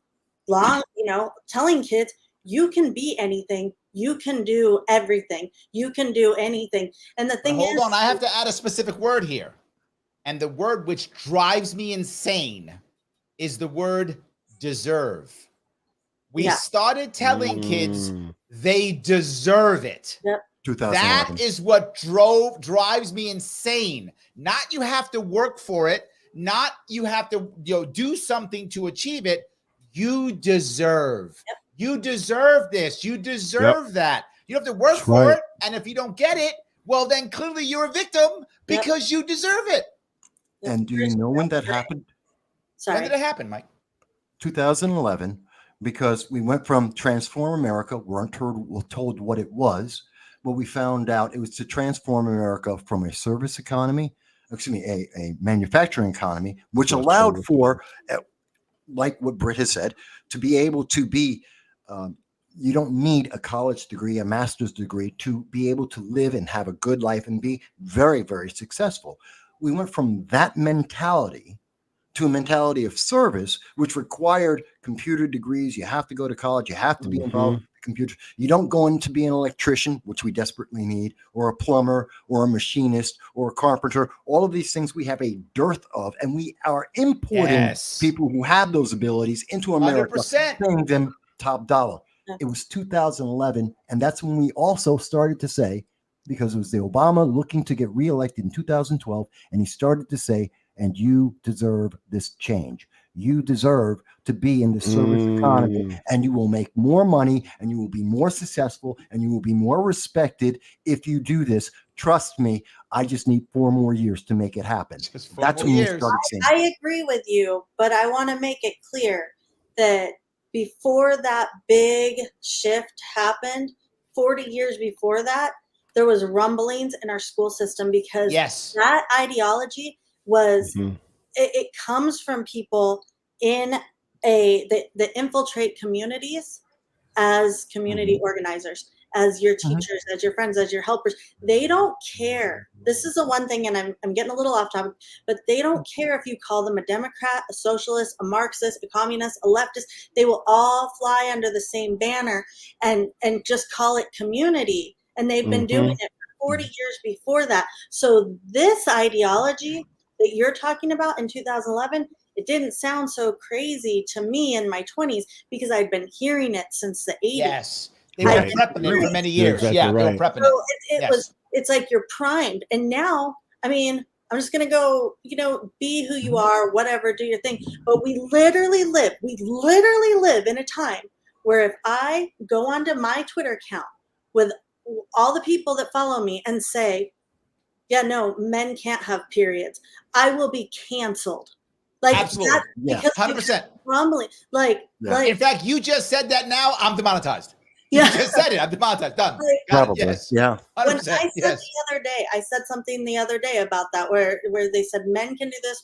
you can be anything. You can do everything. You can do anything. And the thing is, hold on, I have to add a specific word here. And the word which drives me insane is the word deserve. We started telling kids they deserve it. Yep. That is what drives me insane. Not you have to work for it. Not you have to do something to achieve it. You deserve. Yep. You deserve this. You deserve that. You don't have to work for it. And if you don't get it, well, then clearly you're a victim because you deserve it. And do you know when that happened? When did it happen, Mike? 2011, because we went from Transform America, weren't told what it was, but we found out it was to transform America from a service economy, a manufacturing economy, which allowed for, like what Britt has said, to be able to be, you don't need a college degree, a master's degree to be able to live and have a good life and be very, very successful. We went from that mentality to a mentality of service, which required computer degrees. You have to go to college. You have to be involved with the computer. You don't go in to be an electrician, which we desperately need, or a plumber, or a machinist, or a carpenter. All of these things we have a dearth of, and we are importing people who have those abilities into America, 100%. paying them top dollar. It was 2011, and that's when we also started to say, because it was the Obama looking to get reelected in 2012, and he started to say, and you deserve this change. You deserve to be in the service economy, and you will make more money, and you will be more successful, and you will be more respected if you do this. Trust me, I just need 4 more years to make it happen. That's when you started saying. I agree with you, but I want to make it clear that before that big shift happened, 40 years before that, there was rumblings in our school system because that ideology was, it comes from people in that infiltrate communities as community organizers, as your teachers, as your friends, as your helpers. They don't care. This is the one thing, and I'm getting a little off topic, but they don't care if you call them a Democrat, a socialist, a Marxist, a communist, a leftist. They will all fly under the same banner and just call it community. And they've been doing it for 40 years before that. So this ideology that you're talking about in 2011, it didn't sound so crazy to me in my 20s because I'd been hearing it since the 80s. They were prepping it for many years. They were prepping so it's like you're primed. And now, I mean, I'm just going to go, be who you are, whatever, do your thing. But we literally live in a time where if I go onto my Twitter account with all the people that follow me and say, men can't have periods, I will be canceled. Like, absolutely, because 100%. Rumbling, like, in fact, you just said that. Now I'm demonetized. You just said it. I'm demonetized. Done. Probably. Yeah. 100%, when I said I said something the other day about that, where they said men can do this,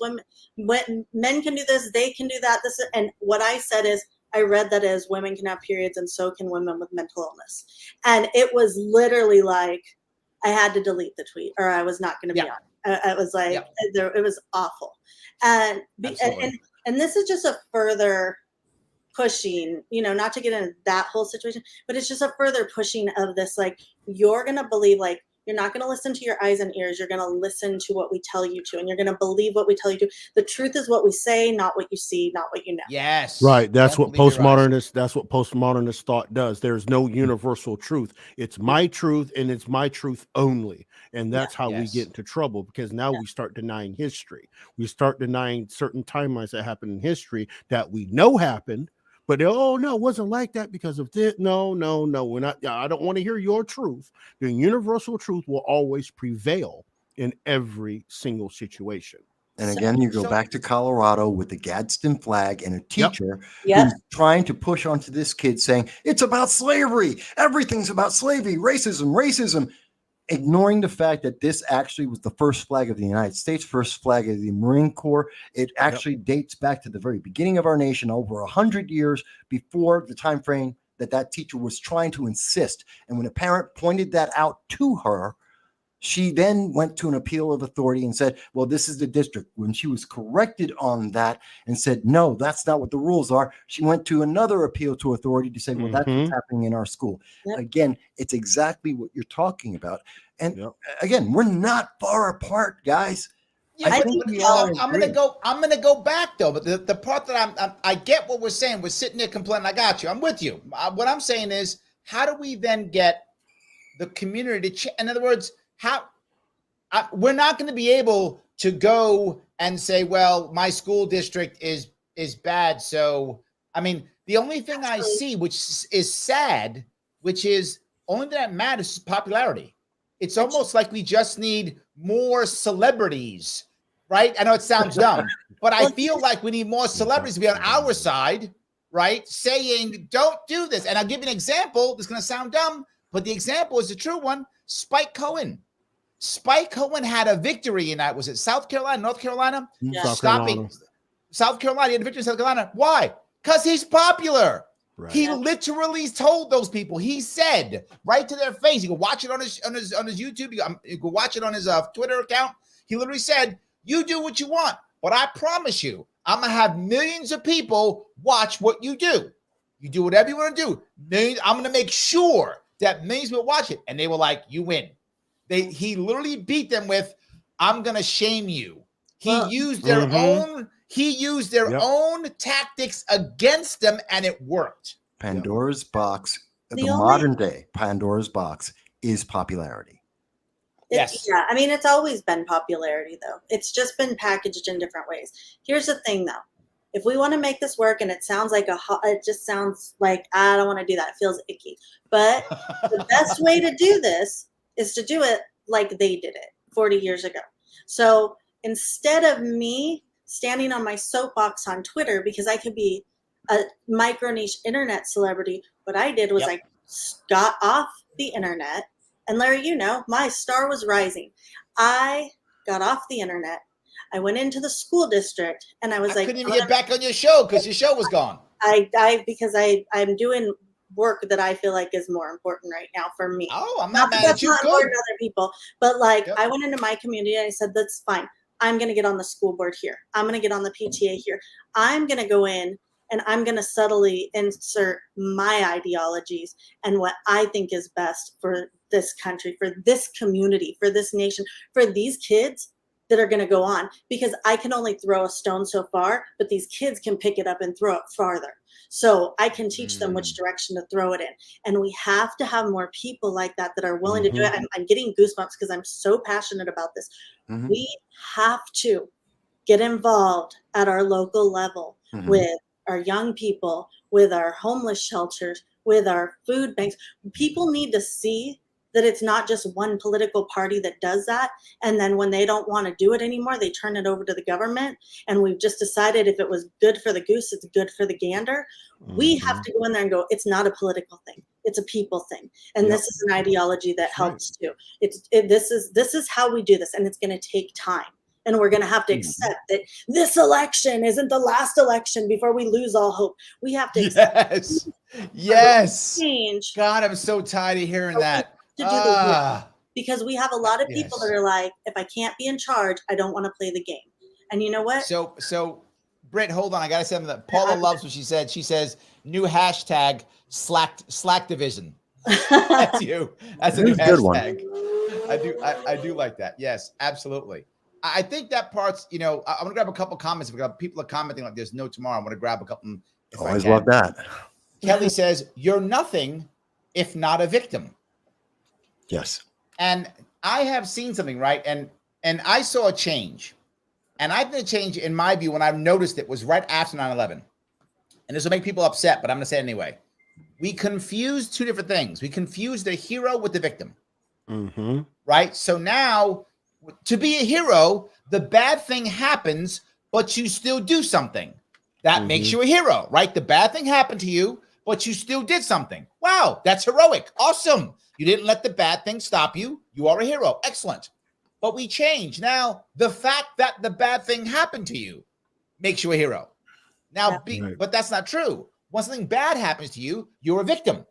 men can do this, they can do that. And what I said is, I read that as women can have periods and so can women with mental illness. And it was literally like, I had to delete the tweet or I was not going to be on. I was like, it was awful. And this is just a further pushing, not to get into that whole situation, but it's just a further pushing of this, like, you're going to believe, like, You're not going to listen to your eyes and ears. You're going to listen to what we tell you to, and you're going to believe what we tell you to. The truth is what we say, not what you see, not what you know. Yes. Right. That's Don't what believe your eyes. postmodernist thought does. There's no universal truth. It's my truth, and it's my truth only. And that's how we get into trouble, because now we start denying history. We start denying certain timelines that happened in history that we know happened. But oh no, it wasn't like that because of this. No, we're not. I don't want to hear your truth. The universal truth will always prevail in every single situation. And again, you go back to Colorado with the Gadsden flag and a teacher Yep. who's trying to push onto this kid saying, it's about slavery. Everything's about slavery, racism, ignoring the fact that this actually was the first flag of the United States, first flag of the Marine Corps. It actually dates back to the very beginning of our nation, over 100 years before the time frame that teacher was trying to insist. And when a parent pointed that out to her, she then went to an appeal of authority and said, well, this is the district. When she was corrected on that and said, no, that's not what the rules are, she went to another appeal to authority to say, well, that's what's happening in our school. Yep. Again, it's exactly what you're talking about. And again, we're not far apart, guys. Yeah, I'm gonna go back though. But the part that I get what we're saying. We're sitting there complaining. I got you. I'm with you. What I'm saying is, how do we then get the community to change? In other words, we're not going to be able to go and say, well, my school district is bad. So, I mean, the only thing I see, which is sad, which is only that matters, is popularity. It's almost like we just need more celebrities, right? I know it sounds dumb, but I feel like we need more celebrities to be on our side, right? Saying, don't do this. And I'll give you an example. This is going to sound dumb, but the example is the true one. Spike Cohen. Spike Cohen had a victory in that. Was it South Carolina, North Carolina? Yeah. South Carolina. He had a victory in South Carolina. Why? Because he's popular. Right. He literally told those people. He said right to their face. You can watch it on his YouTube. You can watch it on his Twitter account. He literally said, "You do what you want, but I promise you, I'm gonna have millions of people watch what you do. You do whatever you want to do. Millions. I'm gonna make sure that millions will watch it." And they were like, "You win." He literally beat them with, "I'm gonna shame you." He used their own. He used their own tactics against them, and it worked. Pandora's box, the modern day Pandora's box, is popularity. Yes. Yeah. I mean, it's always been popularity, though. It's just been packaged in different ways. Here's the thing, though. If we want to make this work, and it sounds like it just sounds like, I don't want to do that. It feels icky. But the best way to do this is to do it like they did it 40 years ago. So instead of me standing on my soapbox on Twitter because I could be a micro niche internet celebrity, what I did was I got off the internet, and Larry, you know, my star was rising. I got off the internet. I went into the school district, and I was like, couldn't even get back on your show because your show was gone. Because I'm doing work that I feel like is more important right now for me. Oh, I'm not mad at you. Not important to other people, but like I went into my community and I said, that's fine. I'm going to get on the school board here. I'm going to get on the PTA here. I'm going to go in and I'm going to subtly insert my ideologies and what I think is best for this country, for this community, for this nation, for these kids that are going to go on, because I can only throw a stone so far, but these kids can pick it up and throw it farther. So I can teach them which direction to throw it in. And we have to have more people like that are willing to do it. I'm getting goosebumps because I'm so passionate about this. We have to get involved at our local level with our young people, with our homeless shelters, with our food banks. People need to see that it's not just one political party that does that. And then when they don't want to do it anymore, they turn it over to the government. And we've just decided if it was good for the goose, it's good for the gander. We have to go in there and go, it's not a political thing. It's a people thing. And this is an ideology that helps too. This is how we do this. And it's going to take time. And we're going to have to accept that this election isn't the last election before we lose all hope. We have to accept change. God, I'm so tired of hearing that. To do the work, because we have a lot of people that are like, if I can't be in charge, I don't want to play the game. And you know what? So Britt, hold on. I got to say something that Paula loves what she said. She says, new hashtag Slack division. That's you. That's a new hashtag. I do like that. Yes, absolutely. I think that part's, I'm going to grab a couple comments. If people are commenting like there's no tomorrow, I'm going to grab a couple. Always love that. Kelly says, you're nothing if not a victim. Yes. And I have seen something, right? And I saw a change. And I think a change, in my view, when I've noticed it, was right after 9/11. And this will make people upset, but I'm going to say it anyway. We confused two different things. We confused the hero with the victim. Mm-hmm. Right? So now, to be a hero, the bad thing happens, but you still do something. That makes you a hero, right? The bad thing happened to you, but you still did something. Wow, that's heroic. Awesome. You didn't let the bad thing stop you. You are a hero. Excellent. But we change. Now, the fact that the bad thing happened to you makes you a hero. Now, but that's not true. When something bad happens to you, you're a victim.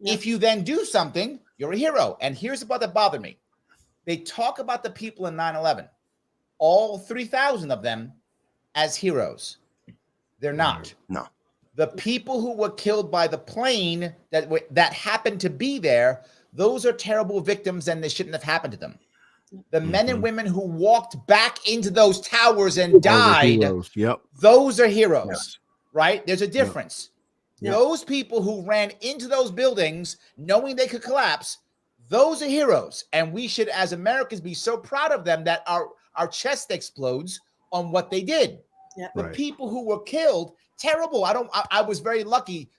Yeah. If you then do something, you're a hero. And here's the part that bothered me. They talk about the people in 9/11, all 3,000 of them, as heroes. They're not. No. The people who were killed by the plane that happened to be there, those are terrible victims and they shouldn't have happened to them. The men and women who walked back into those towers and died, those are heroes, right? There's a difference. Yep. Those people who ran into those buildings knowing they could collapse, those are heroes. And we should, as Americans, be so proud of them that our chest explodes on what they did. Yep. The people who were killed, terrible. I was very lucky.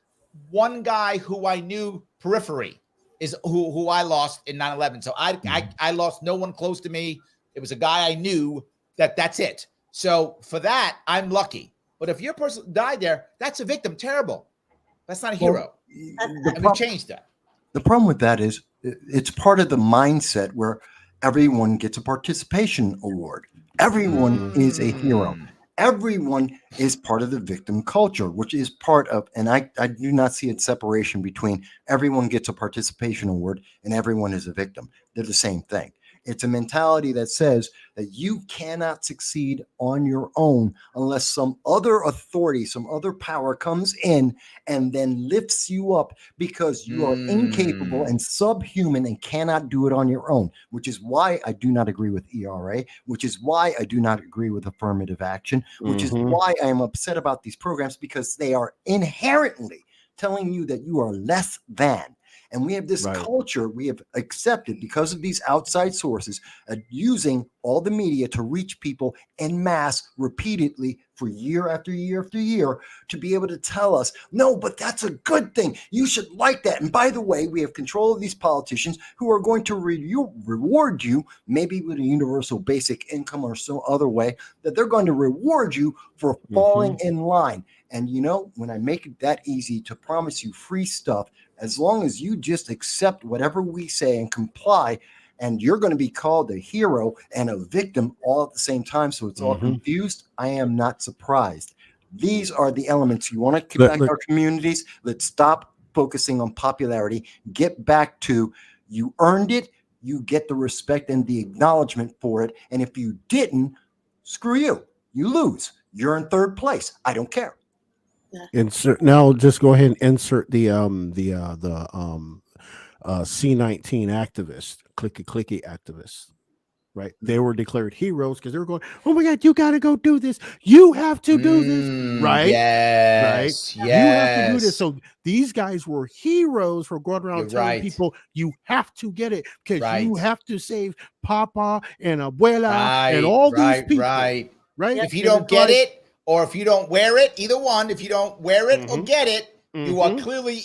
One guy who I knew periphery is who I lost in 9/11. So I lost no one close to me. It was a guy I knew that's it. So for that, I'm lucky. But if your person died there, that's a victim. Terrible. That's not a hero. And we changed that. The problem with that is it's part of the mindset where everyone gets a participation award. Everyone is a hero. Everyone is part of the victim culture, which is part of, and I do not see a separation between everyone gets a participation award and everyone is a victim. They're the same thing. It's a mentality that says that you cannot succeed on your own unless some other authority, some other power comes in and then lifts you up because you are incapable and subhuman and cannot do it on your own, which is why I do not agree with ERA, which is why I do not agree with affirmative action, which is why I am upset about these programs, because they are inherently telling you that you are less than. And we have this culture we have accepted because of these outside sources using all the media to reach people en masse repeatedly for year after year after year to be able to tell us, no, but that's a good thing. You should like that. And by the way, we have control of these politicians who are going to reward you, maybe with a universal basic income or some other way, that they're going to reward you for falling in line. And when I make it that easy to promise you free stuff, as long as you just accept whatever we say and comply, and you're going to be called a hero and a victim all at the same time. So it's all confused. I am not surprised. These are the elements. You want to get back our communities. Let's stop focusing on popularity. Get back to you earned it. You get the respect and the acknowledgement for it. And if you didn't, screw you. You lose. You're in third place. I don't care. Insert now. Just go ahead and insert the C-19 activists, clicky activists. Right, they were declared heroes because they were going, oh my God, you got to go do this. You have to do this, right? Yes, right. You have to do this. So these guys were heroes for going around telling people you have to get it because you have to save Papa and Abuela and all these people. Right. If you don't get it, or if you don't wear it, either one, if you don't wear it or get it, you are clearly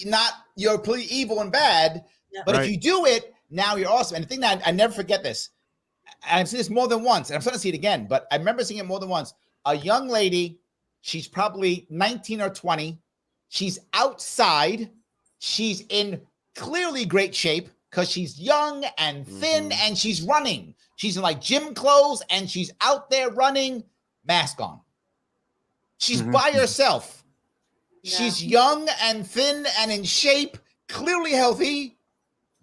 you're clearly evil and bad. But if you do it, now you're awesome. And the thing that I never forget this, I've seen this more than once, and I'm starting to see it again, but I remember seeing it more than once. A young lady, she's probably 19 or 20. She's outside. She's in clearly great shape because she's young and thin and she's running. She's in like gym clothes and she's out there running, mask on. She's by herself. Yeah. She's young and thin and in shape, clearly healthy,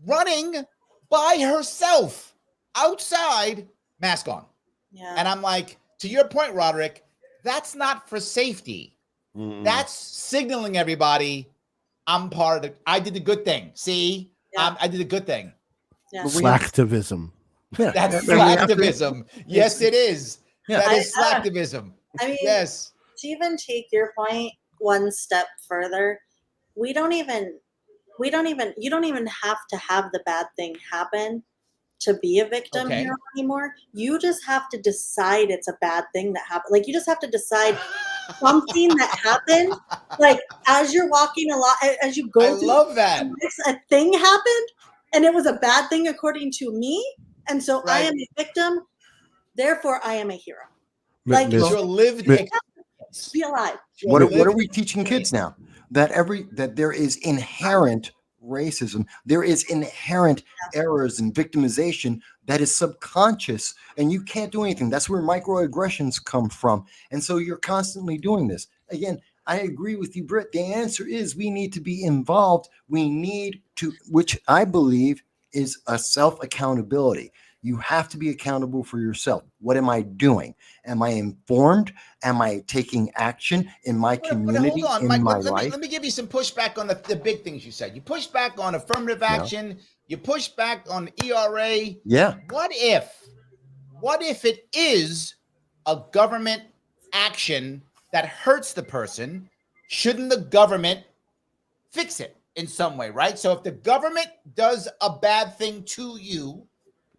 running by herself outside, mask on. Yeah. And I'm like, to your point, Roderick, that's not for safety. That's signaling everybody, I'm part of I did the good thing. See, I did a good thing. Yeah. Slacktivism. Yeah. That's I mean, slacktivism. Yes, it is. Yeah. That is slacktivism. I mean, Yes. to even take your point one step further, you don't even have to have the bad thing happen to be a victim Okay. hero anymore. You just have to decide it's a bad thing that happened. Like, you just have to decide something that happened. Like, as you're walking as you go I through, love that. a thing happened, and it was a bad thing according to me, and so I Right. am a victim. Therefore, I am a hero. Like, It's your lived be alive. What are we teaching kids now? That there is inherent racism, there is inherent errors and victimization that is subconscious, and you can't do anything. That's where microaggressions come from. And so you're constantly doing this. Again, I agree with you, Britt. The answer is we need to be involved. We need to, which I believe is a self-accountability. You have to be accountable for yourself. What am I doing? Am I informed? Am I taking action in my community, hold on, in Mike, my let life? me give you some pushback on the big things you said. You push back on affirmative action. You push back on ERA. Yeah. What if it is a government action that hurts the person? Shouldn't the government fix it in some way, right? So if the government does a bad thing to you,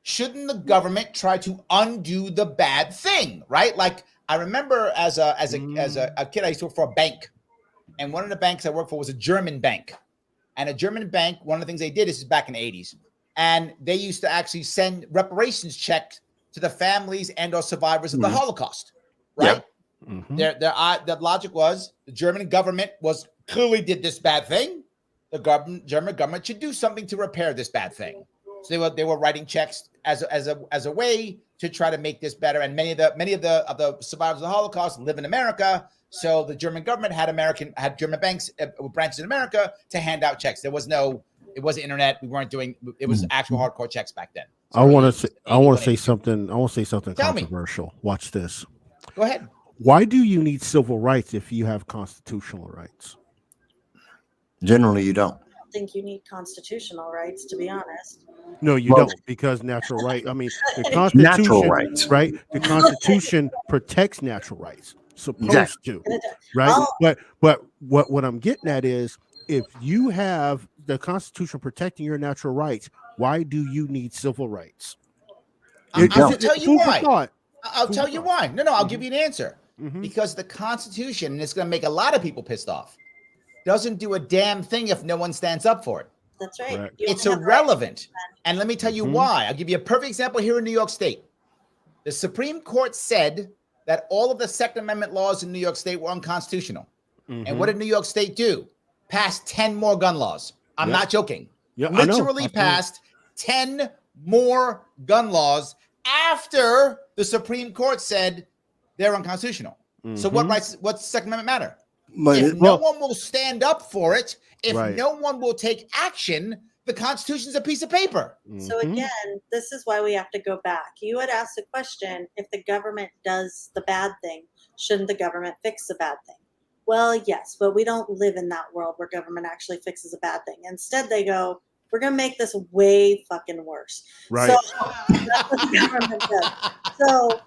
shouldn't the government try to undo the bad thing, right? Like, I remember as a kid, I used to work for a bank, and one of the banks I worked for was a German bank. And a German bank, one of the things they did, this is back in the 80s, and they used to actually send reparations checks to the families and or survivors of the Holocaust, right? The logic was the German government clearly did this bad thing. The German government should do something to repair this bad thing. So they were writing checks as a way to try to make this better. And many of the survivors of the Holocaust live in America, so the German government had German banks branches in America to hand out checks. It wasn't internet. We weren't doing. It was actual hardcore checks back then. I want to say something Tell me. controversial. Watch this. Go ahead. Why do you need civil rights if you have constitutional rights? Generally, you don't. I don't think you need constitutional rights, to be honest. No, you don't, because natural right. I mean, the Constitution, Natural rights. right? The Constitution protects natural rights. Supposed to, right? But what I'm getting at is, if you have the Constitution protecting your natural rights, why do you need civil rights? I'll tell you why. I'll Food tell you for why. No, I'll give you an answer. Because the Constitution, and it's going to make a lot of people pissed off, doesn't do a damn thing if no one stands up for it. That's right. Correct. It's irrelevant. And let me tell you why. I'll give you a perfect example here in New York State. The Supreme Court said that all of the Second Amendment laws in New York State were unconstitutional. And what did New York State do? Pass 10 more gun laws. I'm not joking. Literally passed 10 more gun laws after the Supreme Court said they're unconstitutional. So what's Second Amendment matter? If no one will stand up for it, if no one will take action, the Constitution's a piece of paper. So again, this is why we have to go back. You had asked the question, if the government does the bad thing, shouldn't the government fix the bad thing? Well, yes, but we don't live in that world where government actually fixes a bad thing. Instead, they go, we're going to make this way fucking worse. Right. So that's what the government does. So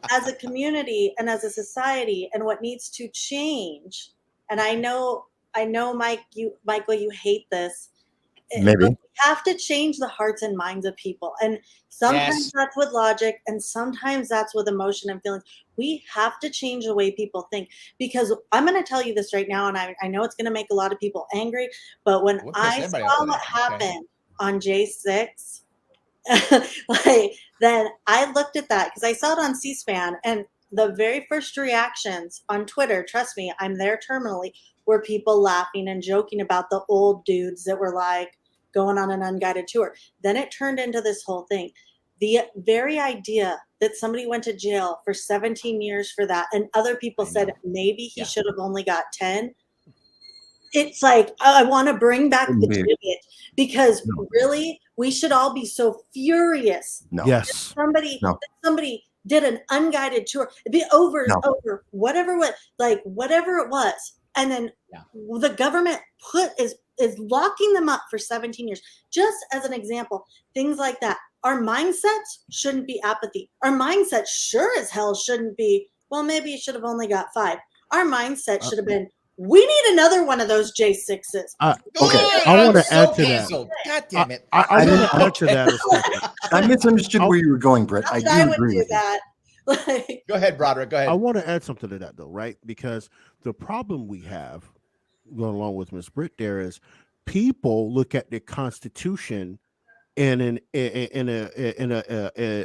as a community and as a society, and what needs to change, and I know, Michael, you hate this. Maybe. We have to change the hearts and minds of people. And sometimes that's with logic, and sometimes that's with emotion and feelings. We have to change the way people think, because I'm going to tell you this right now, and I know it's going to make a lot of people angry, but when I saw what happened on J6, then I looked at that, because I saw it on C-SPAN, and the very first reactions on Twitter, trust me, I'm there terminally, were people laughing and joking about the old dudes that were like going on an unguided tour. Then it turned into this whole thing. The very idea that somebody went to jail for 17 years for that, and other people said maybe he should have only got 10. It's like, I want to bring back the idiot, because really, we should all be so furious. Yes. That somebody did an unguided tour. It'd be over whatever it was. And then the government is locking them up for 17 years. Just as an example, things like that. Our mindset shouldn't be apathy. Our mindset sure as hell shouldn't be, well, maybe you should have only got 5. Our mindset should have been, we need another one of those J6s. Okay, I want to so add to canceled. God damn it. I want to add to that a second. I misunderstood where you were going, Britt. I do would agree do with you. that. Like, Go ahead, Roderick. Go ahead. I want to add something to that, though, right? Because the problem we have, going along with Ms. Britt, there is people look at the Constitution in an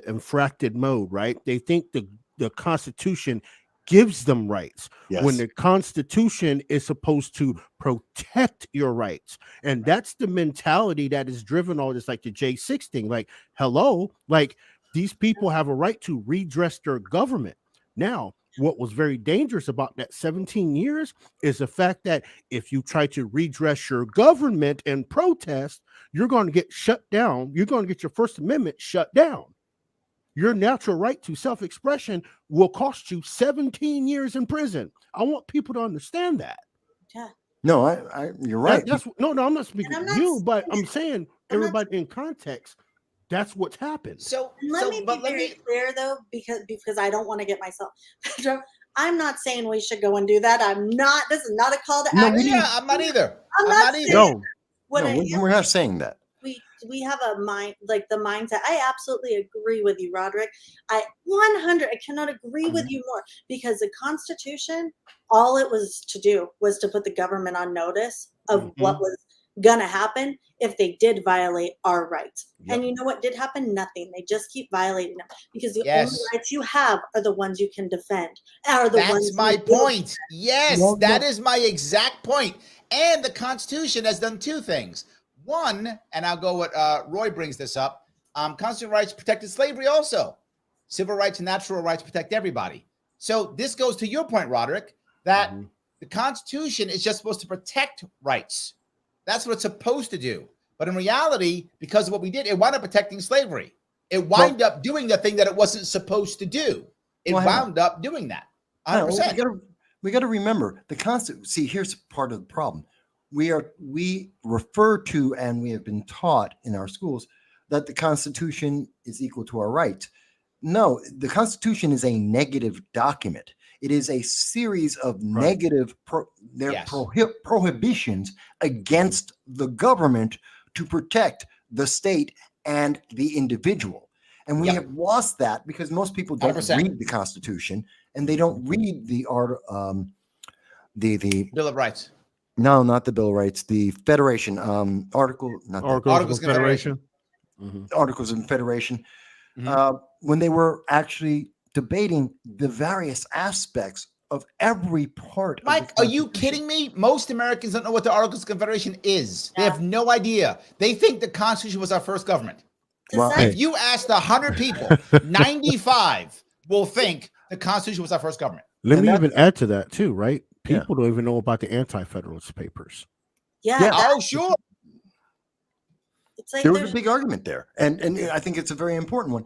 infracted mode, right? They think the Constitution gives them rights when the Constitution is supposed to protect your rights. And that's the mentality that is driven all this, like the J6 thing. Like, hello, like these people have a right to redress their government. Now, what was very dangerous about that 17 years is the fact that if you try to redress your government and protest, you're going to get shut down. You're going to get your First Amendment shut down. Your natural right to self-expression will cost you 17 years in prison. I want people to understand that. yeah. No, you're right. No, I'm not speaking to you, but I'm saying everybody in context. That's what's happened. Let me be very clear, though, because I don't want to get myself. I'm not saying we should go and do that. I'm not. This is not a call to action. Yeah, I'm not either. I'm not either. No, we're not saying that. We have a mind, like the mindset. I absolutely agree with you, Roderick. I cannot agree with you more, because the Constitution, all it was to do was to put the government on notice of what was gonna happen if they did violate our rights. And you know what did happen? Nothing. They just keep violating them, because the only rights you have are the ones you can defend. That's my point. Yes, that is my exact point. And the Constitution has done 2 things. One, and I'll go what Roy brings this up, constitutional rights protected slavery also. Civil rights and natural rights protect everybody. So this goes to your point, Roderick, that the Constitution is just supposed to protect rights. That's what it's supposed to do. But in reality, because of what we did, it wound up protecting slavery. It wound up doing the thing that it wasn't supposed to do. It wound up doing that. 100%. We got to remember the Constitution. See, here's part of the problem. We refer to, and we have been taught in our schools, that the Constitution is equal to our rights. No, the Constitution is a negative document. It is a series of negative prohibitions against the government to protect the state and the individual. And we have lost that because most people don't 100%. read the Constitution, and they don't read the Bill of Rights. No, not the Bill of Rights. The Federation Articles of Confederation. Articles of Confederation. When they were actually debating the various aspects of every part. Mike, are you kidding me? Most Americans don't know what the Articles of Confederation is. They have no idea. They think the Constitution was our first government. Well, if you asked 100 people, 95 will think the Constitution was our first government. Let me even add to that too, right? People don't even know about the Anti-Federalist Papers. Oh, sure. It's like there was a big argument there, and I think it's a very important one.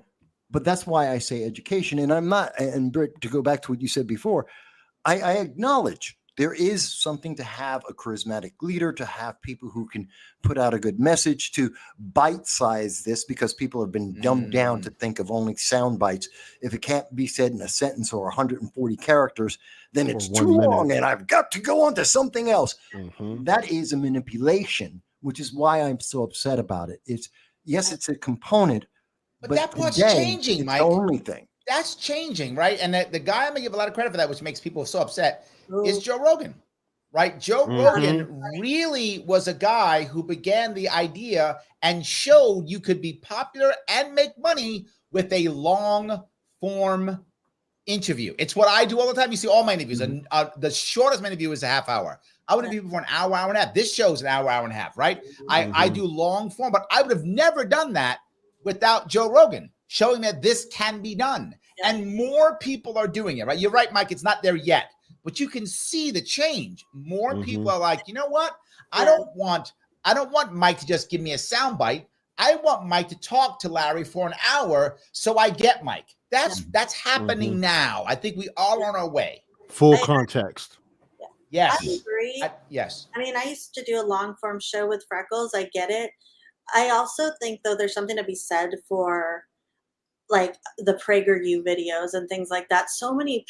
But that's why I say education. And I'm not. And Britt, to go back to what you said before, I acknowledge there is something to have a charismatic leader, to have people who can put out a good message, to bite-size this, because people have been dumbed down to think of only sound bites. If it can't be said in a sentence or 140 characters, then it's too long and I've got to go on to something else. That is a manipulation, which is why I'm so upset about it. It's a component, but that part's changing, Mike. The only thing. That's changing, right? And the guy I'm gonna give a lot of credit for that, which makes people so upset, is Joe Rogan, right? Joe Rogan really was a guy who began the idea and showed you could be popular and make money with a long form interview. It's what I do all the time. You see all my interviews, and the shortest my interview is a half hour. I would interview for an hour, hour and a half. This show's an hour, hour and a half, right? I do long form, but I would have never done that without Joe Rogan showing that this can be done. And more people are doing it, right? You're right, Mike. It's not there yet, but you can see the change. More people are like, you know what? I don't want Mike to just give me a soundbite. I want Mike to talk to Larry for an hour so I get Mike. That's happening now. I think we are on our way. Full context. Yes. I agree. Yes. I mean, I used to do a long form show with Freckles. I get it. I also think, though, there's something to be said for like the PragerU videos and things like that. So many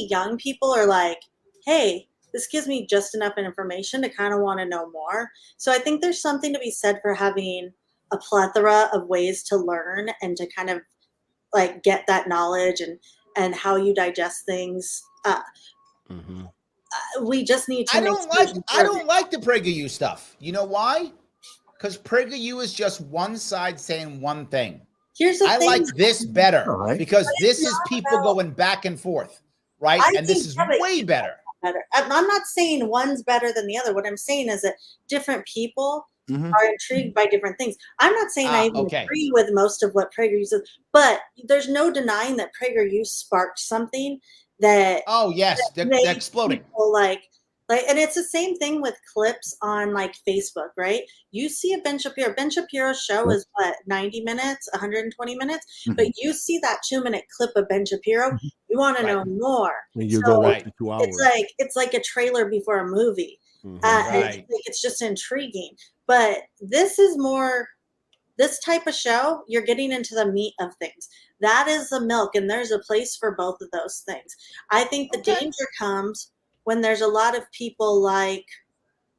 young people are like, hey, this gives me just enough information to kind of want to know more. So I think there's something to be said for having a plethora of ways to learn and to kind of like get that knowledge and how you digest things. We just need to I don't like the PragerU stuff. You know why? Because PragerU is just one side saying one thing. Here's the I thing. like this better because But this it's is not people about- going back and forth, right? I And this think is that way better. I'm not saying one's better than the other. What I'm saying is that different people are intrigued by different things. I'm not saying I even agree with most of what PragerU says, but there's no denying that PragerU sparked something that. Oh yes, that they're exploding. Like, and it's the same thing with clips on like Facebook, right? You see a Ben Shapiro's show is what, 90 minutes, 120 minutes, but you see that 2-minute clip of Ben Shapiro, you want to know more. And you go right to 2 hours. It's like a trailer before a movie. It's just intriguing. But this type of show, you're getting into the meat of things. That is the milk, and there's a place for both of those things. I think the danger comes when there's a lot of people like,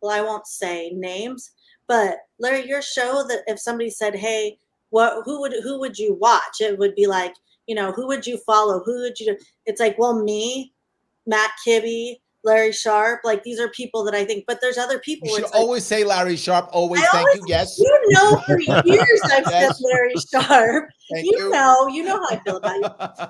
well, I won't say names, but Larry, your show, that if somebody said, hey, who would you watch? It would be like, who would you follow? Who would you do? It's like, well, me, Matt Kibbe, Larry Sharpe, like these are people that I think, but there's other people. You should always say Larry Sharpe. Always, thank you. Yes. For years I've said Larry Sharpe. You know how I feel about you.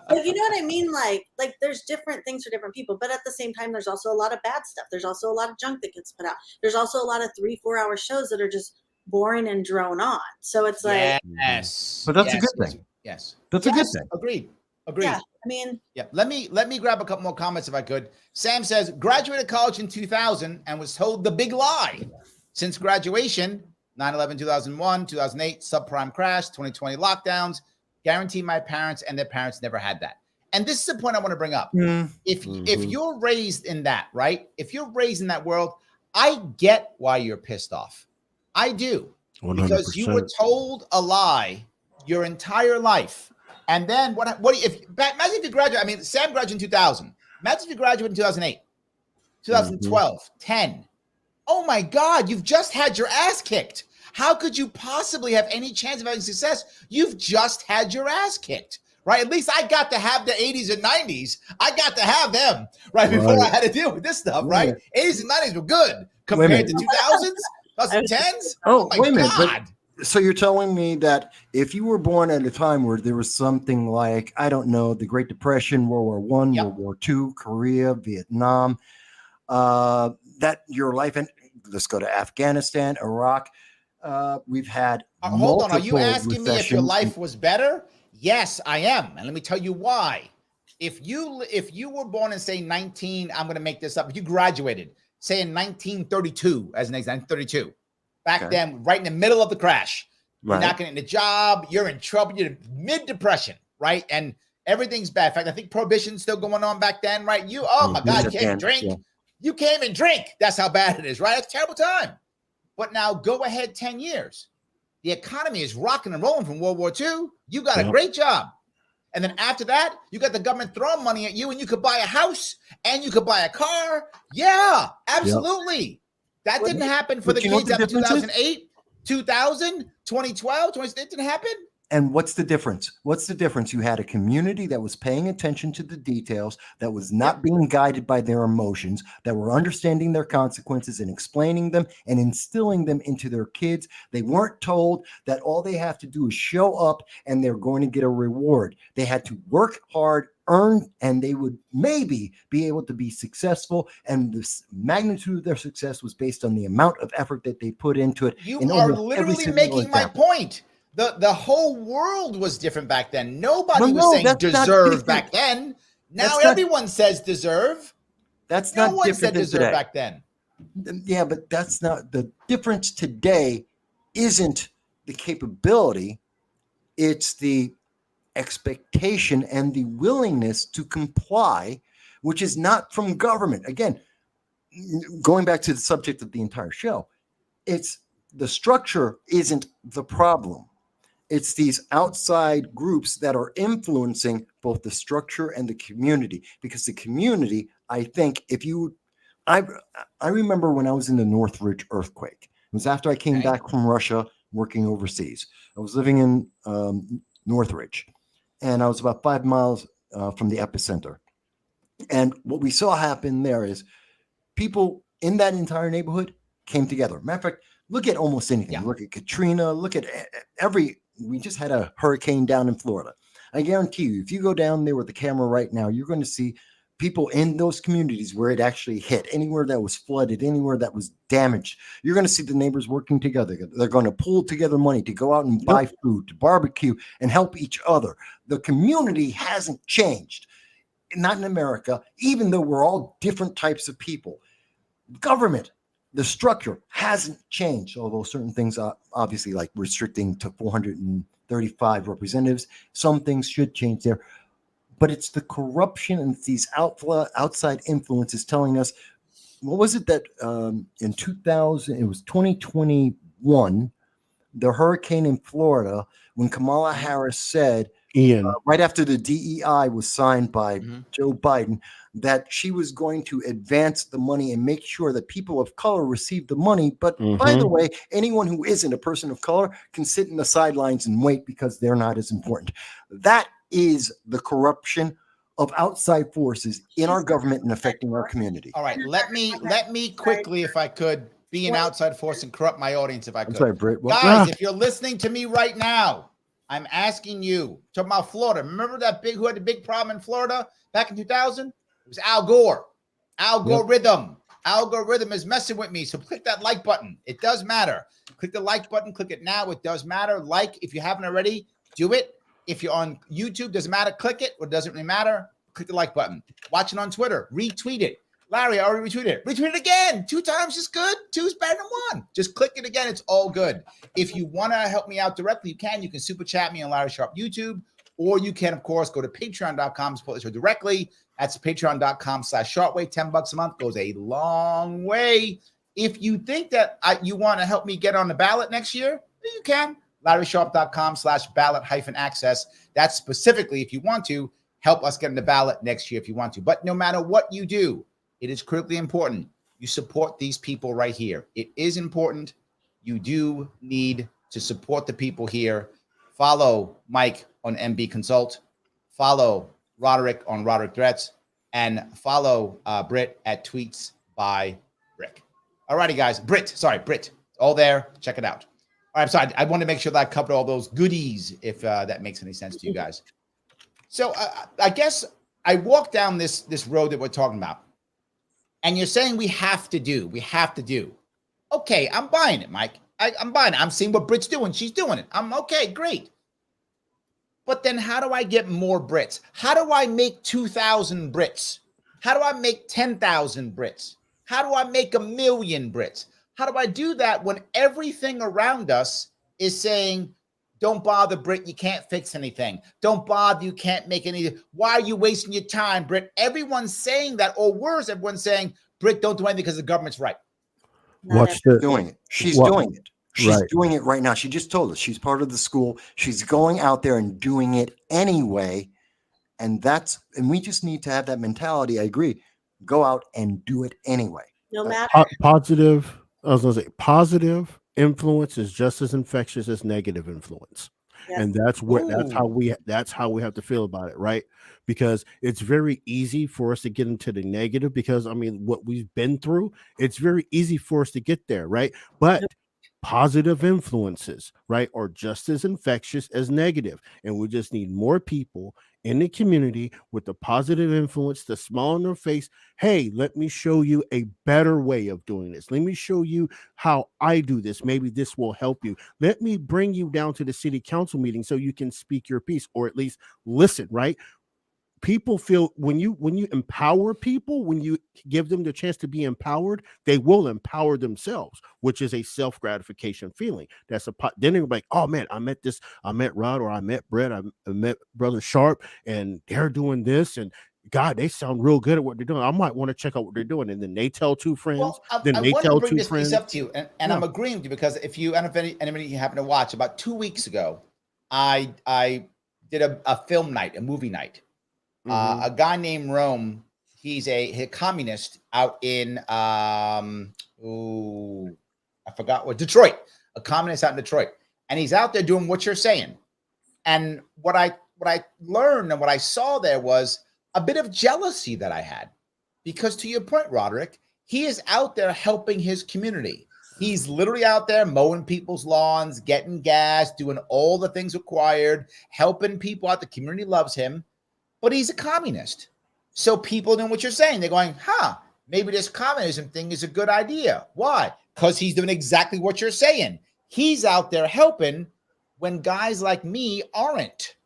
But you know what I mean? Like there's different things for different people, but at the same time, there's also a lot of bad stuff. There's also a lot of junk that gets put out. There's also a lot of 3-4 hour shows that are just boring and drone on. So it's like, yes, but that's a good thing. Yes, that's a good thing. Agreed. Yeah, I mean, yeah. Let me grab a couple more comments if I could. Sam says, graduated college in 2000 and was told the big lie. Since graduation, 9/11, 2001, 2008, subprime crash, 2020 lockdowns, guarantee my parents and their parents never had that. And this is the point I want to bring up. If you're raised in that, right? If you're raised in that world, I get why you're pissed off. I do. 100%. Because you were told a lie your entire life. And then imagine if you graduate, I mean, Sam graduated in 2000. Imagine if you graduated in 2008, 2012, 10. Oh my God, you've just had your ass kicked. How could you possibly have any chance of having success? You've just had your ass kicked, right? At least I got to have the 80s and 90s. I got to have them, right? Before I had to deal with this stuff, right? 80s and 90s were good compared to 2000s, 2010s. Oh my God. So you're telling me that if you were born at a time where there was something like, I don't know, the Great Depression, World War I, World War II, Korea, Vietnam, that your life, and let's go to Afghanistan, Iraq, we've had hold on, are you asking me if your life was better? Yes, I am. And let me tell you why. If you were born in, say, I'm going to make this up, if you graduated, say in 1932, as an example, 1932, back then, right in the middle of the crash, you're not getting a job, you're in trouble, you're mid-depression, right? And everything's bad. In fact, I think prohibition's still going on back then, right? My God, you can't even drink. Yeah. You can't even drink. That's how bad it is, right? It's a terrible time. But now go ahead 10 years. The economy is rocking and rolling from World War II. You got a great job. And then after that, you got the government throwing money at you and you could buy a house and you could buy a car. Yeah, absolutely. Yep. That didn't happen for the kids after 2008, 2000, 2012, it didn't happen. And what's the difference? What's the difference? You had a community that was paying attention to the details, that was not being guided by their emotions, that were understanding their consequences and explaining them and instilling them into their kids. They weren't told that all they have to do is show up and they're going to get a reward. They had to work hard, earn, and they would maybe be able to be successful. And the magnitude of their success was based on the amount of effort that they put into it. You are literally making my point. The whole world was different back then. Nobody was saying deserve back then. Now everyone says deserve. That's not one different said than deserve today. Back then. Yeah, but that's not the difference today. Isn't the capability? It's the expectation and the willingness to comply, which is not from government. Again, going back to the subject of the entire show, it's the structure isn't the problem. It's these outside groups that are influencing both the structure and the community. Because the community, I think, I remember when I was in the Northridge earthquake. It was after I came back from Russia working overseas. I was living in Northridge, and I was about 5 miles from the epicenter. And what we saw happen there is people in that entire neighborhood came together. Matter of fact, look at almost anything. Yeah. Look at Katrina. Look at we just had a hurricane down in Florida. I guarantee you, if you go down there with the camera right now, you're going to see people in those communities where it actually hit, anywhere that was flooded, anywhere that was damaged. You're going to see the neighbors working together. They're going to pull together money to go out and buy food, to barbecue, and help each other. The community hasn't changed. Not in America, even though we're all different types of people. Government, the structure hasn't changed, although certain things are obviously like restricting to 435 representatives. Some things should change there. But it's the corruption and these outside influences telling us, what was it that in 2000, it was 2021, the hurricane in Florida, when Kamala Harris said, right after the DEI was signed by Joe Biden, that she was going to advance the money and make sure that people of color receive the money. But by the way, anyone who isn't a person of color can sit in the sidelines and wait because they're not as important. That is the corruption of outside forces in our government and affecting our community. All right, let me quickly, if I could, be an outside force and corrupt my audience if I could. I'm sorry, Britt. Guys, if you're listening to me right now, I'm asking you, talking about Florida. Remember who had the big problem in Florida back in 2000? It was Al Gore. Algorithm. Algorithm is messing with me. So click that like button. It does matter. Click the like button. Click it now. It does matter. Like, if you haven't already, do it. If you're on YouTube, doesn't matter. Click it. Or doesn't really matter. Click the like button. Watch it on Twitter. Retweet it. Larry, I already retweeted it. Retweet it again. 2 times is good. 2 is better than 1. Just click it again. It's all good. If you want to help me out directly, you can. You can super chat me on Larry Sharpe YouTube, or you can, of course, go to patreon.com, support the show directly. That's patreon.com/Sharpeway. $10 a month goes a long way. If you think that you want to help me get on the ballot next year, you can. LarrySharpe.com/ballot-access. That's specifically if you want to help us get on the ballot next year if you want to. But no matter what you do, it is critically important you support these people right here. It is important. You do need to support the people here. Follow Mike on MB Consult. Follow Roderick on Roderick Threats. And follow Britt at Tweets by Brick. All righty, guys. Britt. All there. Check it out. All right, sorry. I want to make sure that I covered all those goodies, if that makes any sense to you guys. So I guess I walked down this road that we're talking about. And you're saying we have to do. Okay, I'm buying it, Mike. I'm buying it. I'm seeing what Britt's doing. She's doing it. I'm okay, great. But then how do I get more Brits? How do I make 2,000 Brits? How do I make 10,000 Brits? How do I make 1 million Brits? How do I do that when everything around us is saying, don't bother, Britt, you can't fix anything. Don't bother, you can't make anything. Why are you wasting your time, Britt? Everyone's saying that, or worse, everyone's saying, Britt, don't do anything because the government's right. Doing it. She's doing it. She's doing it right now. She just told us she's part of the school. She's going out there and doing it anyway. And we just need to have that mentality. I agree. Go out and do it anyway. No matter. Positive influence is just as infectious as negative influence. Yes. And that's how we have to feel about it, right? Because it's very easy for us to get into the negative because what we've been through, it's very easy for us to get there, right? But positive influences, right, are just as infectious as negative. And we just need more people in the community with the positive influence, the smile on their face. Hey, let me show you a better way of doing this. Let me show you how I do this. Maybe this will help you. Let me bring you down to the city council meeting so you can speak your piece or at least listen, right? People feel when you empower people, when you give them the chance to be empowered, they will empower themselves, which is a self-gratification feeling. Then they're like, oh man, I met Rod, or I met Brett, I met Brother Sharpe, and they're doing this, and God, they sound real good at what they're doing. I might want to check out what they're doing. And then they tell two friends. Well, I they wanted tell to bring two this friends. piece up to you, and I'm agreeing with you because if you, I don't know if anybody you happen to watch, about 2 weeks ago, I did a film night, a movie night. A guy named Rome, he's a communist out in I forgot what, Detroit, a communist out in Detroit, and he's out there doing what you're saying. And what I learned and what I saw there was a bit of jealousy that I had, because to your point, Roderick, he is out there helping his community. He's literally out there mowing people's lawns, getting gas, doing all the things required, helping people out. The community loves him, but he's a communist. So people know what you're saying. They're going, maybe this communism thing is a good idea. Why? Because he's doing exactly what you're saying. He's out there helping when guys like me aren't,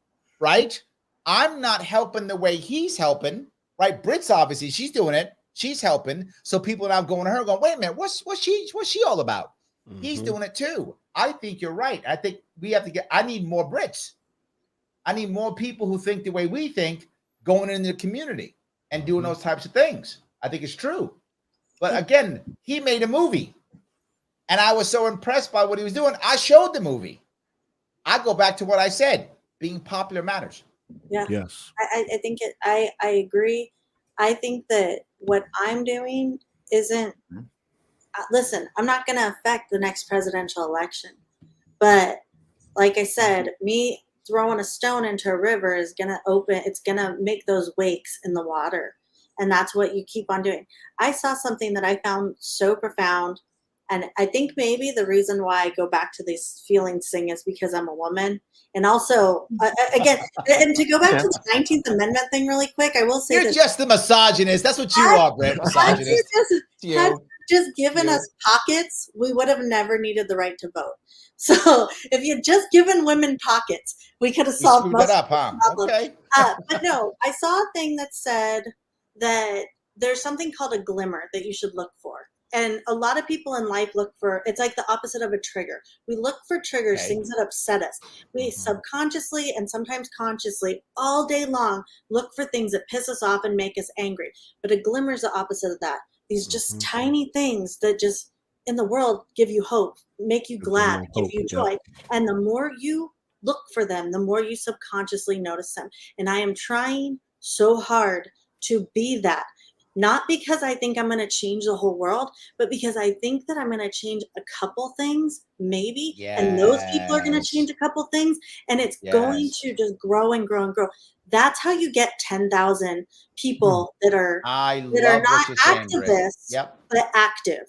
right? I'm not helping the way he's helping, right? Britt's obviously, she's doing it. She's helping. So people are now going to her going, wait a minute, what's she all about? He's doing it too. I think you're right. I think we have to I need more Brits. I need more people who think the way we think going into the community and doing those types of things. I think it's true. But again, he made a movie and I was so impressed by what he was doing. I showed the movie. I go back to what I said, being popular matters. Yeah. Yes. I think I agree. I think that what I'm doing isn't, listen, I'm not going to affect the next presidential election. But like I said, me throwing a stone into a river is going to it's going to make those wakes in the water. And that's what you keep on doing. I saw something that I found so profound. And I think maybe the reason why I go back to this feelings thing is because I'm a woman. And also, again, and to go back to the 19th Amendment thing really quick, I will say you're just the misogynist. That's what you are, Britt. Misogynist. Had just given us pockets, we would have never needed the right to vote. So if you'd just given women pockets, we could have solved most of the problems. Okay. But no, I saw a thing that said that there's something called a glimmer that you should look for. And a lot of people in life look for, it's like the opposite of a trigger. We look for triggers, things that upset us. We subconsciously and sometimes consciously all day long look for things that piss us off and make us angry. But a glimmer is the opposite of that. These just tiny things that just in the world give you hope, make you glad, give you joy. And the more you look for them, the more you subconsciously notice them. And I am trying so hard to be that. Not because I think I'm going to change the whole world, but because I think that I'm going to change a couple things, maybe. And those people are going to change a couple things. And it's going to just grow and grow and grow. That's how you get 10,000 people that are not activists, but active.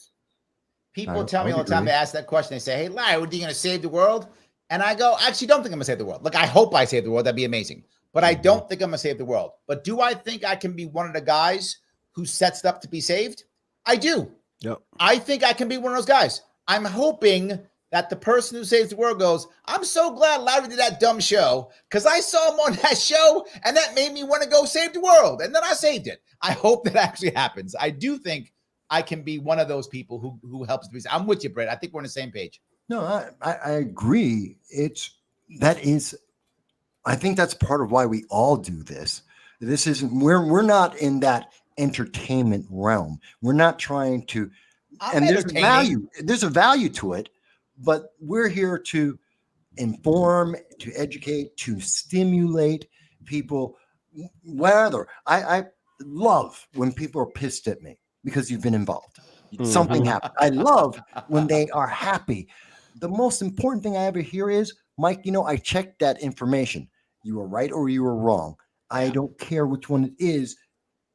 People tell me all the time, they ask that question. They say, hey, Larry, what are you going to save the world? And I go, I actually don't think I'm going to save the world. Look, I hope I save the world. That'd be amazing. But I don't think I'm going to save the world. But do I think I can be one of the guys who sets it up to be saved? I do. Yep. I think I can be one of those guys. I'm hoping that the person who saves the world goes, I'm so glad Larry did that dumb show because I saw him on that show and that made me want to go save the world. And then I saved it. I hope that actually happens. I do think I can be one of those people who helps. I'm with you, Britt. I think we're on the same page. No, I agree. I think that's part of why we all do this. This isn't, we're not in that entertainment realm. We're not trying to, and there's a value to it, but we're here to inform, to educate, to stimulate people. Whether I love when people are pissed at me because you've been involved. Something happened. I love when they are happy. The most important thing I ever hear is, Mike, I checked that information. You were right or you were wrong. I don't care which one it is.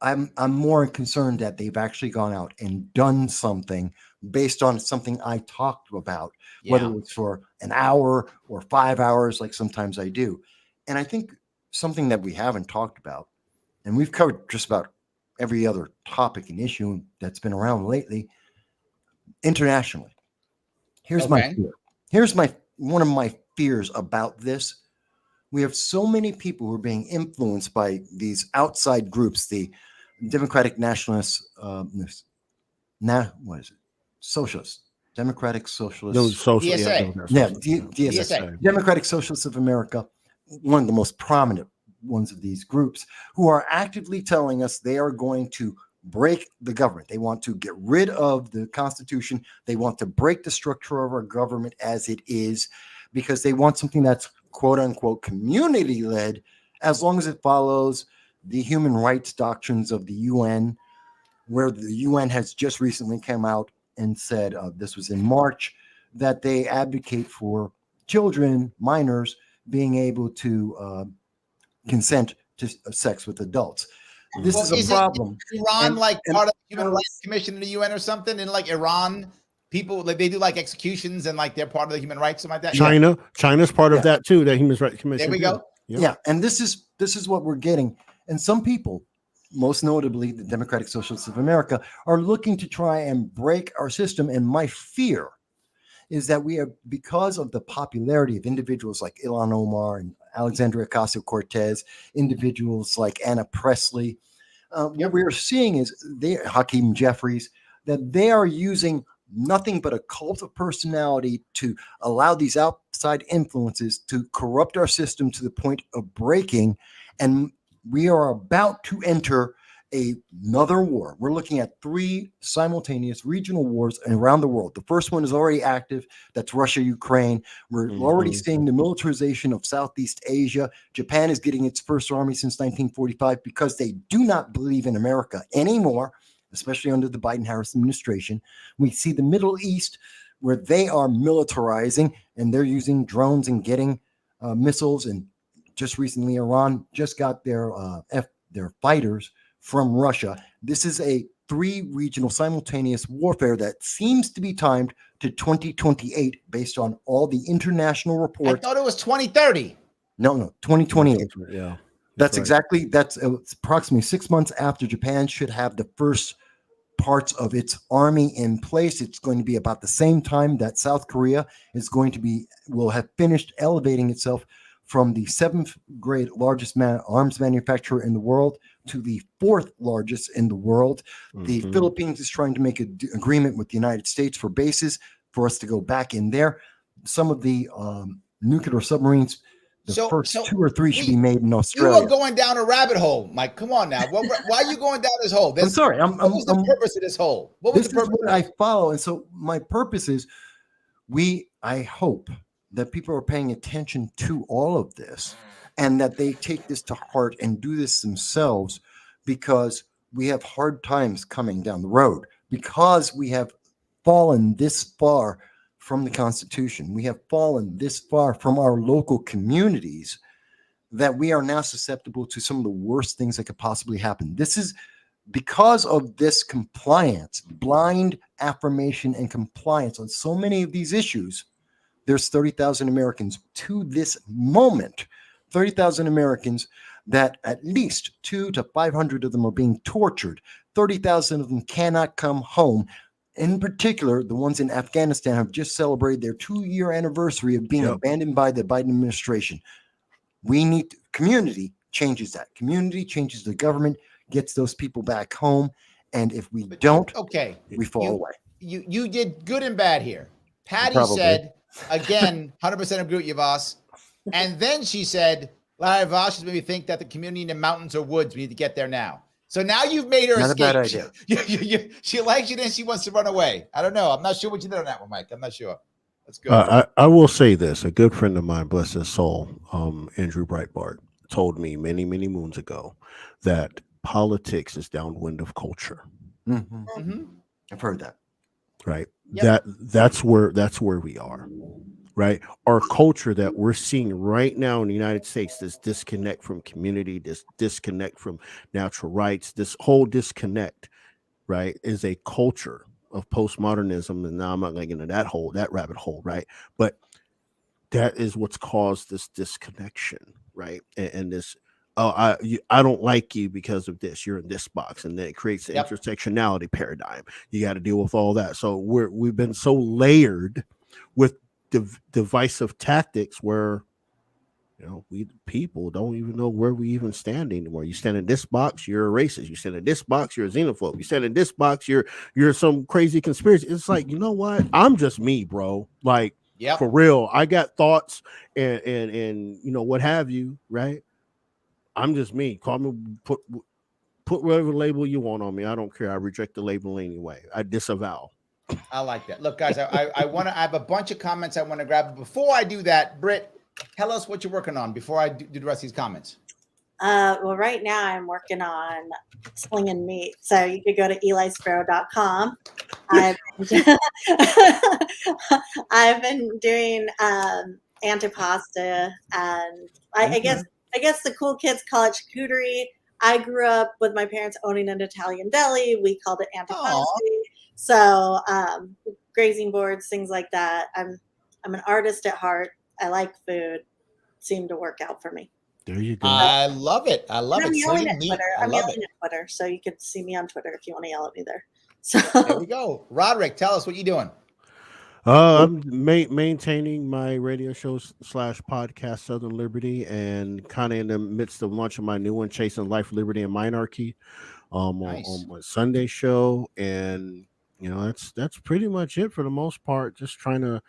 I'm more concerned that they've actually gone out and done something based on something I talked about, whether it's for an hour or 5 hours, like sometimes I do. And I think something that we haven't talked about, and we've covered just about every other topic and issue that's been around lately, internationally. Here's my fear. Here's one of my fears about this. We have so many people who are being influenced by these outside groups, the Democratic Nationalists, Socialists, Democratic Socialists. DSA. DSA. Democratic Socialists of America, one of the most prominent ones of these groups who are actively telling us they are going to break the government. They want to get rid of the Constitution. They want to break the structure of our government as it is, because they want something that's quote unquote community led, as long as it follows the human rights doctrines of the UN, where the UN has just recently come out and said, this was in March, that they advocate for children, minors, being able to consent to sex with adults. This is a problem. Iran, part of the Human Rights Commission in the UN or something? And like Iran, people, like, they do like executions and like they're part of the human rights, something like that. China's part of that too, that Human Rights Commission. There we go. Yeah, and this is what we're getting. And some people, most notably the Democratic Socialists of America, are looking to try and break our system. And my fear is that we are, because of the popularity of individuals like Ilhan Omar and Alexandria Ocasio-Cortez, individuals like Anna Presley, what we're seeing is Hakeem Jeffries, that they are using nothing but a cult of personality to allow these outside influences to corrupt our system to the point of breaking. And we are about to enter another war. We're looking at 3 simultaneous regional wars around the world. The first one is already active. That's Russia, Ukraine. We're already seeing the militarization of Southeast Asia. Japan is getting its first army since 1945 because they do not believe in America anymore, especially under the Biden-Harris administration. We see the Middle East, where they are militarizing and they're using drones and getting missiles. And just recently, Iran just got their fighters from Russia. This is a 3 regional simultaneous warfare that seems to be timed to 2028 based on all the international reports. I thought it was 2030. No, 2028. Yeah. That's approximately 6 months after Japan should have the first parts of its army in place. It's going to be about the same time that South Korea will have finished elevating itself from the 7th grade largest arms manufacturer in the world to the 4th largest in the world. The Philippines is trying to make an agreement with the United States for bases for us to go back in there. Some of the nuclear submarines, the first 2 or 3 should be made in Australia. You are going down a rabbit hole, Mike. Come on now. Why are you going down this hole? I'm sorry. What was the purpose of this hole? What was the purpose? What I follow. And so my purpose is I hope that people are paying attention to all of this and that they take this to heart and do this themselves, because we have hard times coming down the road, because we have fallen this far from the Constitution. We have fallen this far from our local communities that we are now susceptible to some of the worst things that could possibly happen. This is because of this compliance, blind affirmation and compliance on so many of these issues. There's 30,000 Americans to this moment, 30,000 Americans that at least 200 to 500 of them are being tortured. 30,000 of them cannot come home. In particular, the ones in Afghanistan have just celebrated their 2-year anniversary of being abandoned by the Biden administration. Community changes that. Community changes the government, gets those people back home. And if we don't, we fall away. You did good and bad here. Patty said, again, 100% agree with you, Vass. And then she said, Larry Vass has made me think that the community in the mountains or woods, we need to get there now. So now you've made her escape. Not a bad idea. She likes you, then she wants to run away. I don't know. I'm not sure what you did on that one, Mike. I'm not sure. Let's go. I will say this. A good friend of mine, bless his soul, Andrew Breitbart, told me many, many moons ago that politics is downwind of culture. I've heard that. Right. Yep. That's where we are. Right. Our culture that we're seeing right now in the United States, this disconnect from community, this disconnect from natural rights, this whole disconnect, right, is a culture of postmodernism. And now I'm not going to get into that rabbit hole. Right. But that is what's caused this disconnection. Right. And this, I don't like you because of this. You're in this box, and then it creates the intersectionality paradigm. You got to deal with all that. So we've been so layered with divisive tactics where, we people don't even know where we even stand anymore. You stand in this box, you're a racist. You stand in this box, you're a xenophobe. You stand in this box, you're some crazy conspiracy. It's like, you know what? I'm just me, bro. Like, for real. I got thoughts and what have you, right? I'm just me. Call me, put whatever label you want on me. I don't care. I reject the label anyway. I disavow. I like that. Look, guys, I have a bunch of comments I want to grab. Before I do that, Britt, tell us what you're working on before I do the rest of these comments. Well, right now I'm working on slinging meat. So you could go to elisparrow.com. I've been doing antipasta, and I guess the cool kids call it charcuterie. I grew up with my parents owning an Italian deli. We called it antipasti. So grazing boards, things like that. I'm an artist at heart. I like food. Seemed to work out for me. There you go. I love it. I love it. I'm yelling at Twitter. I'm yelling at Twitter, so you could see me on Twitter if you want to yell at me there. So there we go. Roderick, tell us what you're doing. I'm maintaining my radio show / podcast, Southern Liberty, and kind of in the midst of launching my new one, Chasing Life, Liberty, and Monarchy, Nice. on my Sunday show. And that's pretty much it for the most part. Just trying to,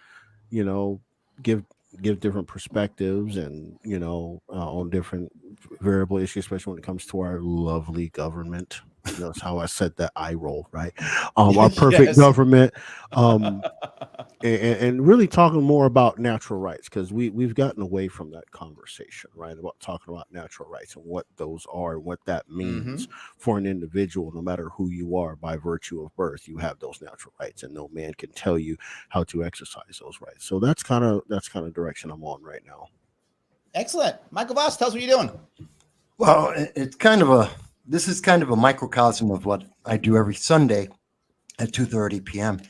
give different perspectives and on different variable issues, especially when it comes to our lovely government. That's how I said that eye roll, right? Our perfect government, and really talking more about natural rights, because we've gotten away from that conversation, right? About talking about natural rights and what those are and what that means for an individual, no matter who you are. By virtue of birth, you have those natural rights, and no man can tell you how to exercise those rights. So that's kind of direction I'm on right now. Excellent. Michael Vass, tell us what you're doing. Well, this is kind of a microcosm of what I do every Sunday at 2:30 p.m.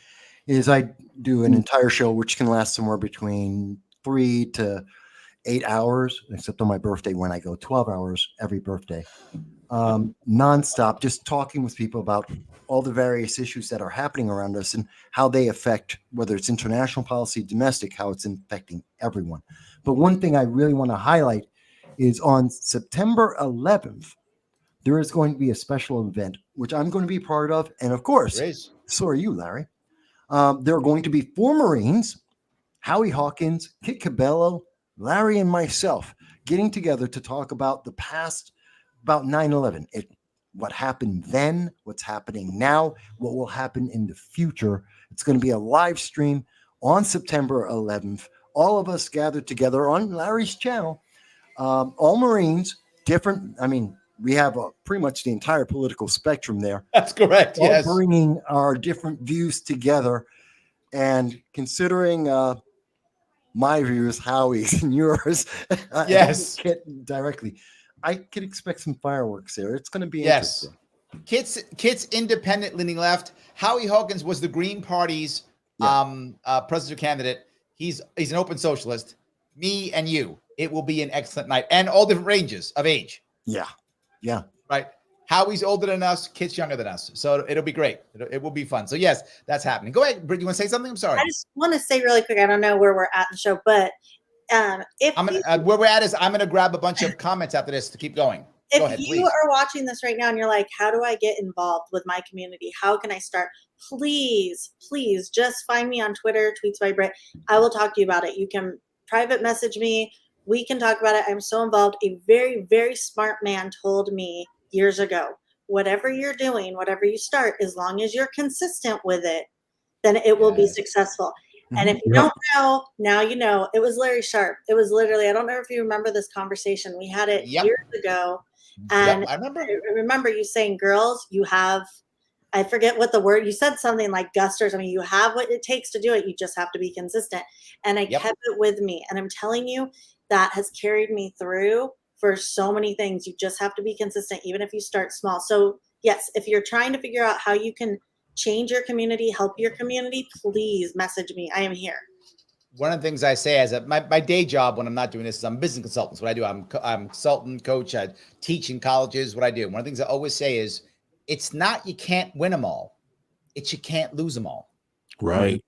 is I do an entire show which can last somewhere between 3 to 8 hours, except on my birthday when I go 12 hours every birthday, nonstop, just talking with people about all the various issues that are happening around us and how they affect, whether it's international policy, domestic, how it's affecting everyone. But one thing I really want to highlight is on September 11th, there is going to be a special event, which I'm going to be part of. And of course, so are you, Larry. There are going to be 4 Marines, Howie Hawkins, Kit Cabello, Larry, and myself getting together to talk about the past, about 9/11. What happened then, what's happening now, what will happen in the future. It's going to be a live stream on September 11th. All of us gathered together on Larry's channel, all Marines, different, we have pretty much the entire political spectrum there. That's correct. Yes. Bringing our different views together, and considering my views, Howie's, and yours. Yes. Directly. I could expect some fireworks there. It's going to be interesting. Kit's independent leaning left. Howie Hawkins was the Green Party's presidential candidate. He's an open socialist. Me and you. It will be an excellent night, and all different ranges of age. Yeah. Right. Howie's older than us, Kit's younger than us. So it'll be great. It will be fun. So yes, that's happening. Go ahead, Britt. You want to say something? I'm sorry. I just want to say really quick, I don't know where we're at in the show, but where we're at is I'm going to grab a bunch of comments after this to keep going. Go ahead, you are watching this right now and you're like, how do I get involved with my community? How can I start? Please just find me on Twitter, Tweets by Britt. I will talk to you about it. You can private message me. We can talk about it. I'm so involved. A very, very smart man told me years ago, whatever you're doing, whatever you start, as long as you're consistent with it, then it will be successful. And if you don't know, now you know. It was Larry Sharpe. It was literally, I don't know if you remember this conversation. We had it years ago. And I remember you saying, girls, you have, I forget what the word, you said something like gusters. You have what it takes to do it. You just have to be consistent. And I kept it with me. And I'm telling you, that has carried me through for so many things. You just have to be consistent, even if you start small. So yes, if you're trying to figure out how you can change your community, help your community, please message me. I am here. One of the things I say as my day job when I'm not doing this is I'm a business consultant. So what I do, I'm consultant, coach, I teach in colleges, what I do. One of the things I always say is it's not you can't win them all. It's you can't lose them all. Right.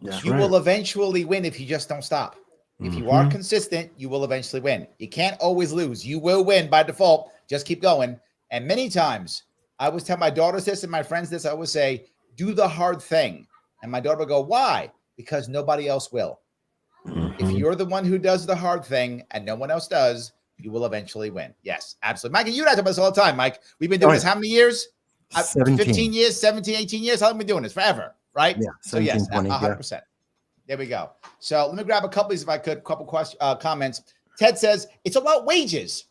You will eventually win if you just don't stop. If you are consistent, you will eventually win. You can't always lose. You will win by default. Just keep going. And many times, I always tell my daughters this and my friends this. I always say, do the hard thing. And my daughter will go, why? Because nobody else will. If you're the one who does the hard thing and no one else does, you will eventually win. Yes, absolutely. Mike, and you and I talk about this all the time, Mike. We've been doing this how many years? 17. 15 years, 17, 18 years. How long have we been doing this? Forever, right? Yeah, 17, so yes, 20, 100%. Yeah. There we go. So let me grab a couple of these if I could. Couple comments. Ted says, it's about wages.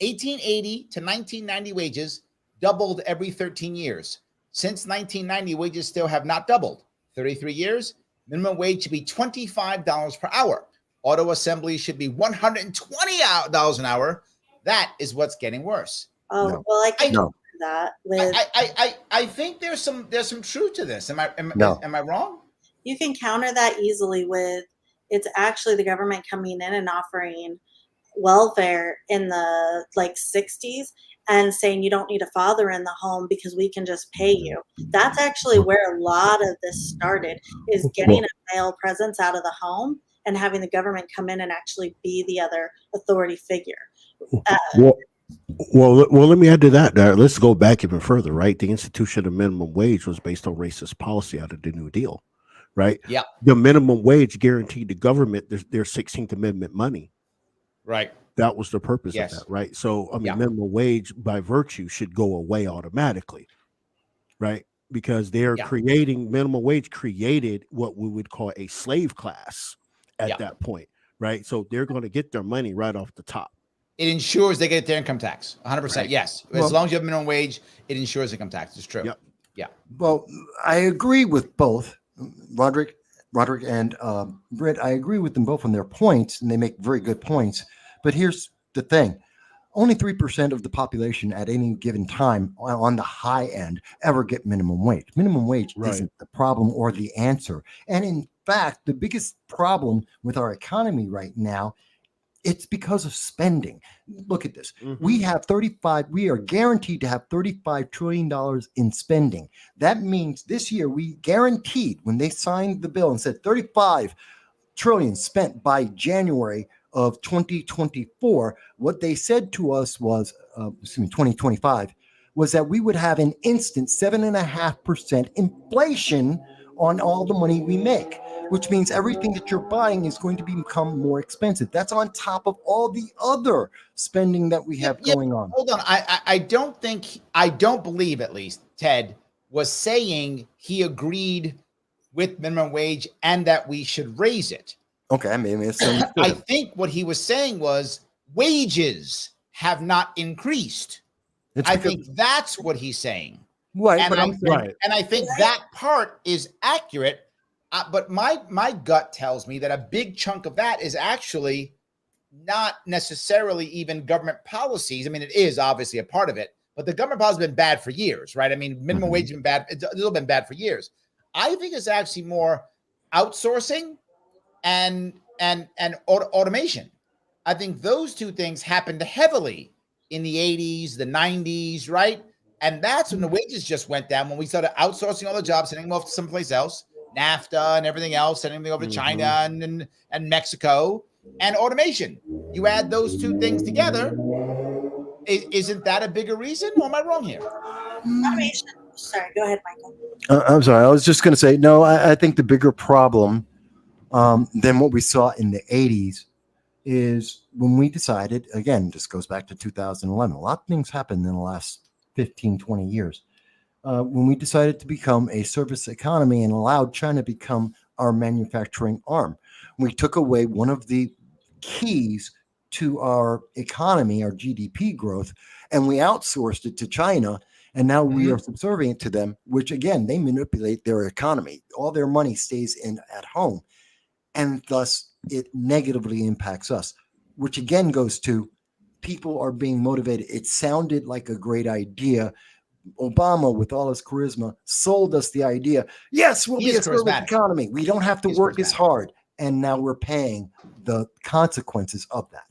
1880 to 1990 wages doubled every 13 years. Since 1990, wages still have not doubled. 33 years, minimum wage should be $25 per hour. Auto assembly should be $120 an hour. That is what's getting worse. Oh, No. well, I can No. do that with. I think there's some truth to this. Am No. I wrong? You can counter that easily with it's actually the government coming in and offering welfare in the like 60s and saying you don't need a father in the home because we can just pay you. That's actually where a lot of this started, is getting a male presence out of the home and having the government come in and actually be the other authority figure. Well, let me add to that. Let's go back even further, right? The institution of minimum wage was based on racist policy out of the New Deal, right? Yeah. The minimum wage guaranteed the government their 16th Amendment money. Right. That was the purpose Yes. of that, right? So, I mean, minimum wage by virtue should go away automatically, right? Because they're creating minimum wage created what we would call a slave class at that point, right? So they're going to get their money right off the top. It ensures they get their income tax. 100%. Right. Yes. As long as you have minimum wage, it ensures income tax. It's true. Yep. Yeah. Well, I agree with both Roderick and Britt. I agree with them both on their points, and they make very good points. But here's the thing. Only 3% of the population at any given time on the high end ever get minimum wage. Minimum wage isn't the problem or the answer. And in fact, the biggest problem with our economy right now, it's because of spending. Look at this. We are guaranteed to have $35 trillion in spending. That means this year we guaranteed, when they signed the bill and said 35 trillion spent by January of 2024, what they said to us was, 2025, was that we would have an instant 7.5% inflation on all the money we make, which means everything that you're buying is going to become more expensive. That's on top of all the other spending that we have going on. Hold on. I don't believe, at least, Ted was saying he agreed with minimum wage and that we should raise it. Okay, I mean, I think what he was saying was wages have not increased. I think that's what he's saying. Right, and I think that part is accurate. But my gut tells me that a big chunk of that is actually not necessarily even government policies. I mean, it is obviously a part of it, but the government policy has been bad for years, right? I mean, minimum wage has been bad. It's still been bad for years. I think it's actually more outsourcing and automation. I think those two things happened heavily in the 80s, the 90s, right? And that's when the wages just went down, when we started outsourcing all the jobs, sending them off to someplace else, NAFTA and everything else, sending them over to China and Mexico, and automation. You add those two things together, isn't that a bigger reason? Or am I wrong here? Automation. Sorry, go ahead, Michael. I'm sorry. I was just going to say, no, I think the bigger problem than what we saw in the 80s is when we decided, again, this goes back to 2011. A lot of things happened in the last 15, 20 years. When we decided to become a service economy and allowed China to become our manufacturing arm. We took away one of the keys to our economy, our GDP growth, and we outsourced it to China. And now we are subservient to them, which again, they manipulate their economy. All their money stays in at home. And thus it negatively impacts us, which again goes to people are being motivated. It sounded like a great idea. Obama, with all his charisma, sold us the idea. Yes, we'll be a service economy. We don't have to work as hard. And now we're paying the consequences of that.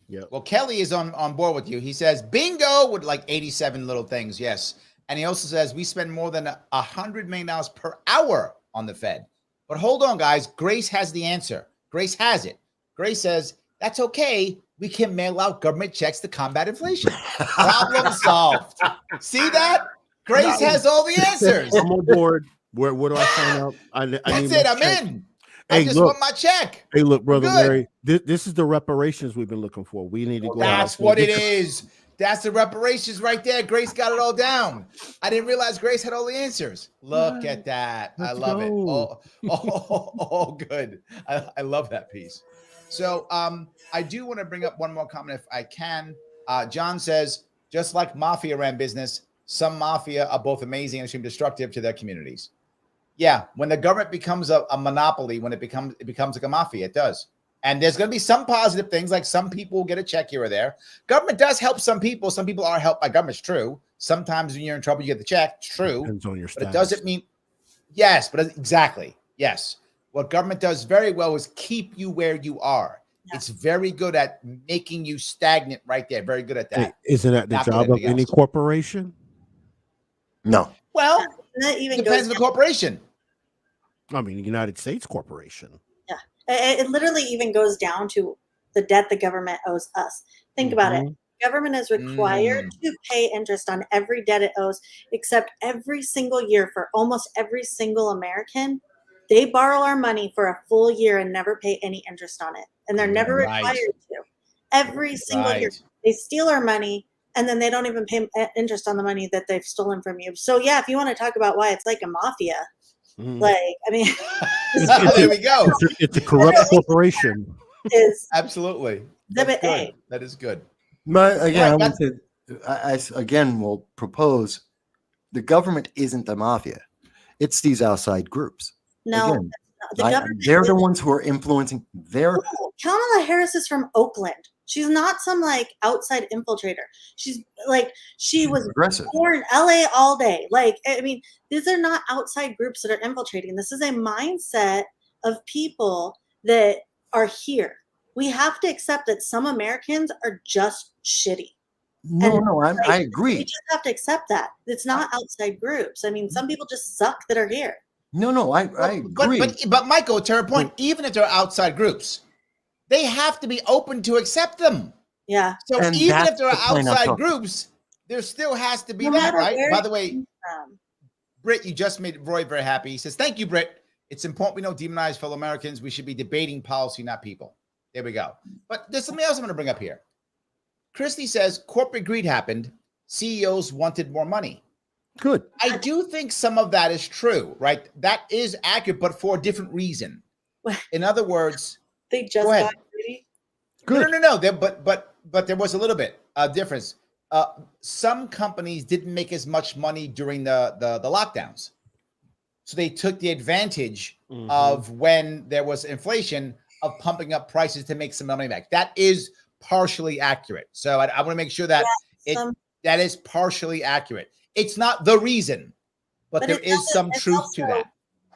Yeah. Well, Kelly is on board with you. He says, bingo, with like 87 little things. Yes. And he also says, we spend more than $100 million per hour on the Fed. But hold on, guys. Grace has the answer. Grace has it. Grace says, that's okay. We can mail out government checks to combat inflation. Problem solved. See that? Grace has all the answers. I'm on board. Where do I sign up? That's it. I'm in. I just want my check. Hey, look, We're brother good. Larry, this is the reparations we've been looking for. We need to go. That's what it is. That's the reparations right there. Grace got it all down. I didn't realize Grace had all the answers. Look at that. I love it. Oh, good. I love that piece. So I do want to bring up one more comment if I can. John says, just like mafia ran business, some mafia are both amazing and extremely destructive to their communities. Yeah, when the government becomes a monopoly, when it becomes like a mafia, it does. And there's going to be some positive things, like some people will get a check here or there. Government does help some people. Some people are helped by government. It's true. Sometimes when you're in trouble, you get the check. It's true. Depends on your but status. it doesn't mean, yes, but exactly. Yes. What government does very well is keep you where you are. Yeah. It's very good at making you stagnant right there. Very good at that. Hey, isn't that the job of any corporation? No. Well, it depends on the corporation. I mean, the United States corporation. Yeah. It literally even goes down to the debt the government owes us. Think about it. Government is required to pay interest on every debt it owes, except every single year for almost every single American. They borrow our money for a full year and never pay any interest on it. And they're never required to. Every single year. They steal our money, and then they don't even pay interest on the money that they've stolen from you. So, yeah, if you want to talk about why it's like a mafia, like, I mean. There we go. It's a corrupt corporation. Is absolutely. Exhibit A. That is good. But again, I again will propose the government isn't the mafia. It's these outside groups. No, again, they're the ones who are influencing their. Kamala Harris is from Oakland. She's not some like outside infiltrator. She's like, she was born LA all day. Like, I mean, these are not outside groups that are infiltrating. This is a mindset of people that are here. We have to accept that some Americans are just shitty. I agree. We just have to accept that. It's not outside groups. I mean, some people just suck that are here. I agree. But Michael, to her point, even if they're outside groups, they have to be open to accept them. Yeah. So even if there are outside groups, there still has to be that, right? By the way, Britt, you just made Roy very happy. He says, thank you, Britt. It's important we don't demonize fellow Americans. We should be debating policy, not people. There we go. But there's something else I'm going to bring up here. Christy says, corporate greed happened. CEOs wanted more money. Good. I do think some of that is true, right? That is accurate, but for a different reason. In other words, they just got greedy. Good. No. But there was a little bit of difference. Some companies didn't make as much money during the lockdowns, so they took the advantage of when there was inflation of pumping up prices to make some money back. That is partially accurate. So I want to make sure that that is partially accurate. It's not the reason, but there is some truth to that.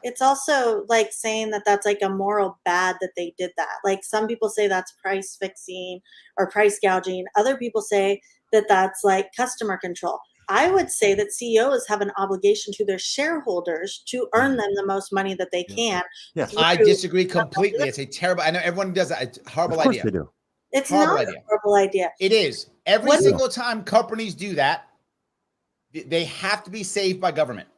It's also like saying that that's like a moral bad that they did that. Like some people say that's price fixing or price gouging. Other people say that that's like customer control. I would say that CEOs have an obligation to their shareholders to earn them the most money that they can. Yes. I disagree completely. It's a terrible, I know everyone does that. It's a horrible idea. They do. It's not a horrible idea. It is. Every single time companies do that, they have to be saved by government.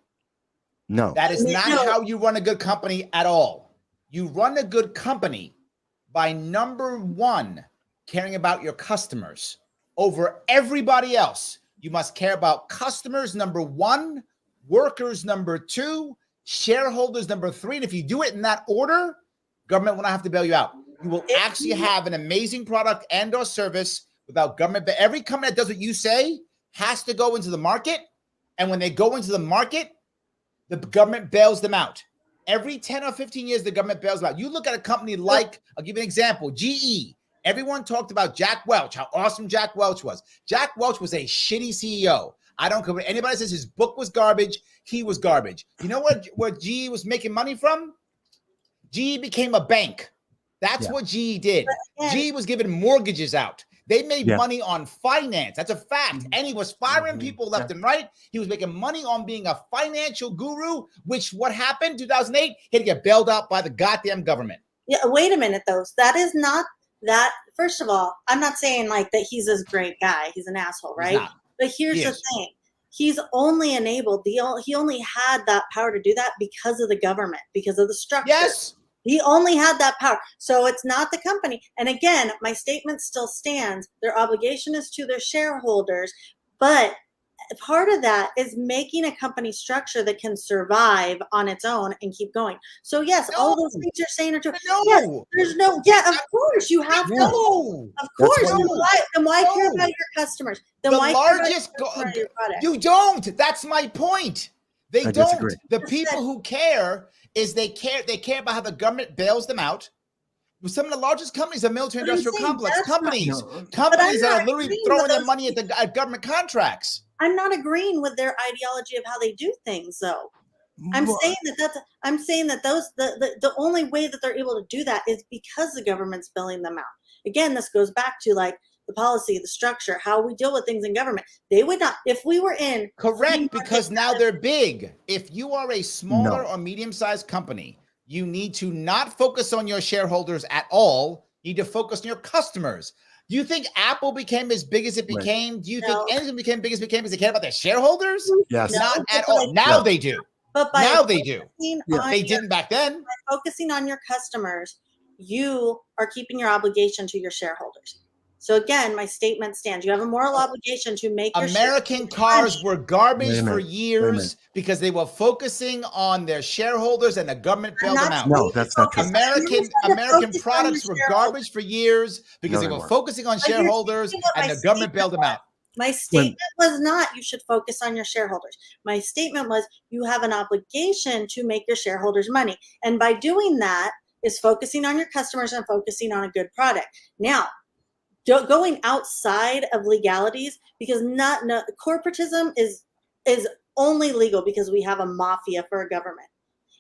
No. That is not how you run a good company at all. You run a good company by, number one, caring about your customers over everybody else. You must care about customers, number one, workers, number two, shareholders, number three. And if you do it in that order, government will not have to bail you out. You will actually have an amazing product and or service without government. But every company that does what you say has to go into the market. And when they go into the market, the government bails them out. Every 10 or 15 years, the government bails them out. You look at a company like, I'll give you an example, GE. Everyone talked about Jack Welch, how awesome Jack Welch was. Jack Welch was a shitty CEO. I don't care what anybody says his book was garbage. He was garbage. You know what GE was making money from? GE became a bank. That's what GE did. GE was giving mortgages out. They made money on finance. That's a fact. And he was firing people left and right. He was making money on being a financial guru, which what happened 2008, he had to get bailed out by the goddamn government. Yeah, wait a minute, though. That is not that. First of all, I'm not saying like that he's this great guy. He's an asshole, right? But here's the thing. He's only enabled, he only had that power to do that because of the government, because of the structure. Yes. He only had that power. So it's not the company. And again, my statement still stands. Their obligation is to their shareholders, but part of that is making a company structure that can survive on its own and keep going. So yes, all those things you're saying are true. No. Yes, there's no, yeah, of course you have to. No. Of course. That's Then why care about your customers? Then The why largest care about your product? you don't. That's my point. They I don't. disagree. The people who care is they care about how the government bails them out. Some of the largest companies are military But I'm industrial saying complex that's companies. not- Companies that not are literally agreeing throwing with their those money at government contracts. I'm not agreeing with their ideology of how they do things, though. I'm Well, saying that those the only way that they're able to do that is because the government's bailing them out. Again, this goes back to like the policy, the structure, how we deal with things in government. They would not, if we were in Correct, because now they're big. If you are a smaller No. or medium-sized company, you need to not focus on your shareholders at all. You need to focus on your customers. Do you think Apple became as big as it Right. became? Do you No. think anything became big as it became because they cared about their shareholders? Yes. No, Not at but all. Now they do. But by Now they do. focusing Yeah. on They your- didn't back then. by focusing on your customers, you are keeping your obligation to your shareholders. So again, my statement stands. You have a moral obligation to make your American shareholders cars money. were garbage Wait a for minute. years because they were focusing on their shareholders and the government I'm bailed them not out. No, that's not true. American products were garbage for years because No, they they were weren't. focusing on But you're shareholders thinking what and my the government statement bailed them out. My statement was not you should focus on your shareholders. My statement was you have an obligation to make your shareholders money. And by doing that is focusing on your customers and focusing on a good product. Now, going outside of legalities, because corporatism is only legal because we have a mafia for a government.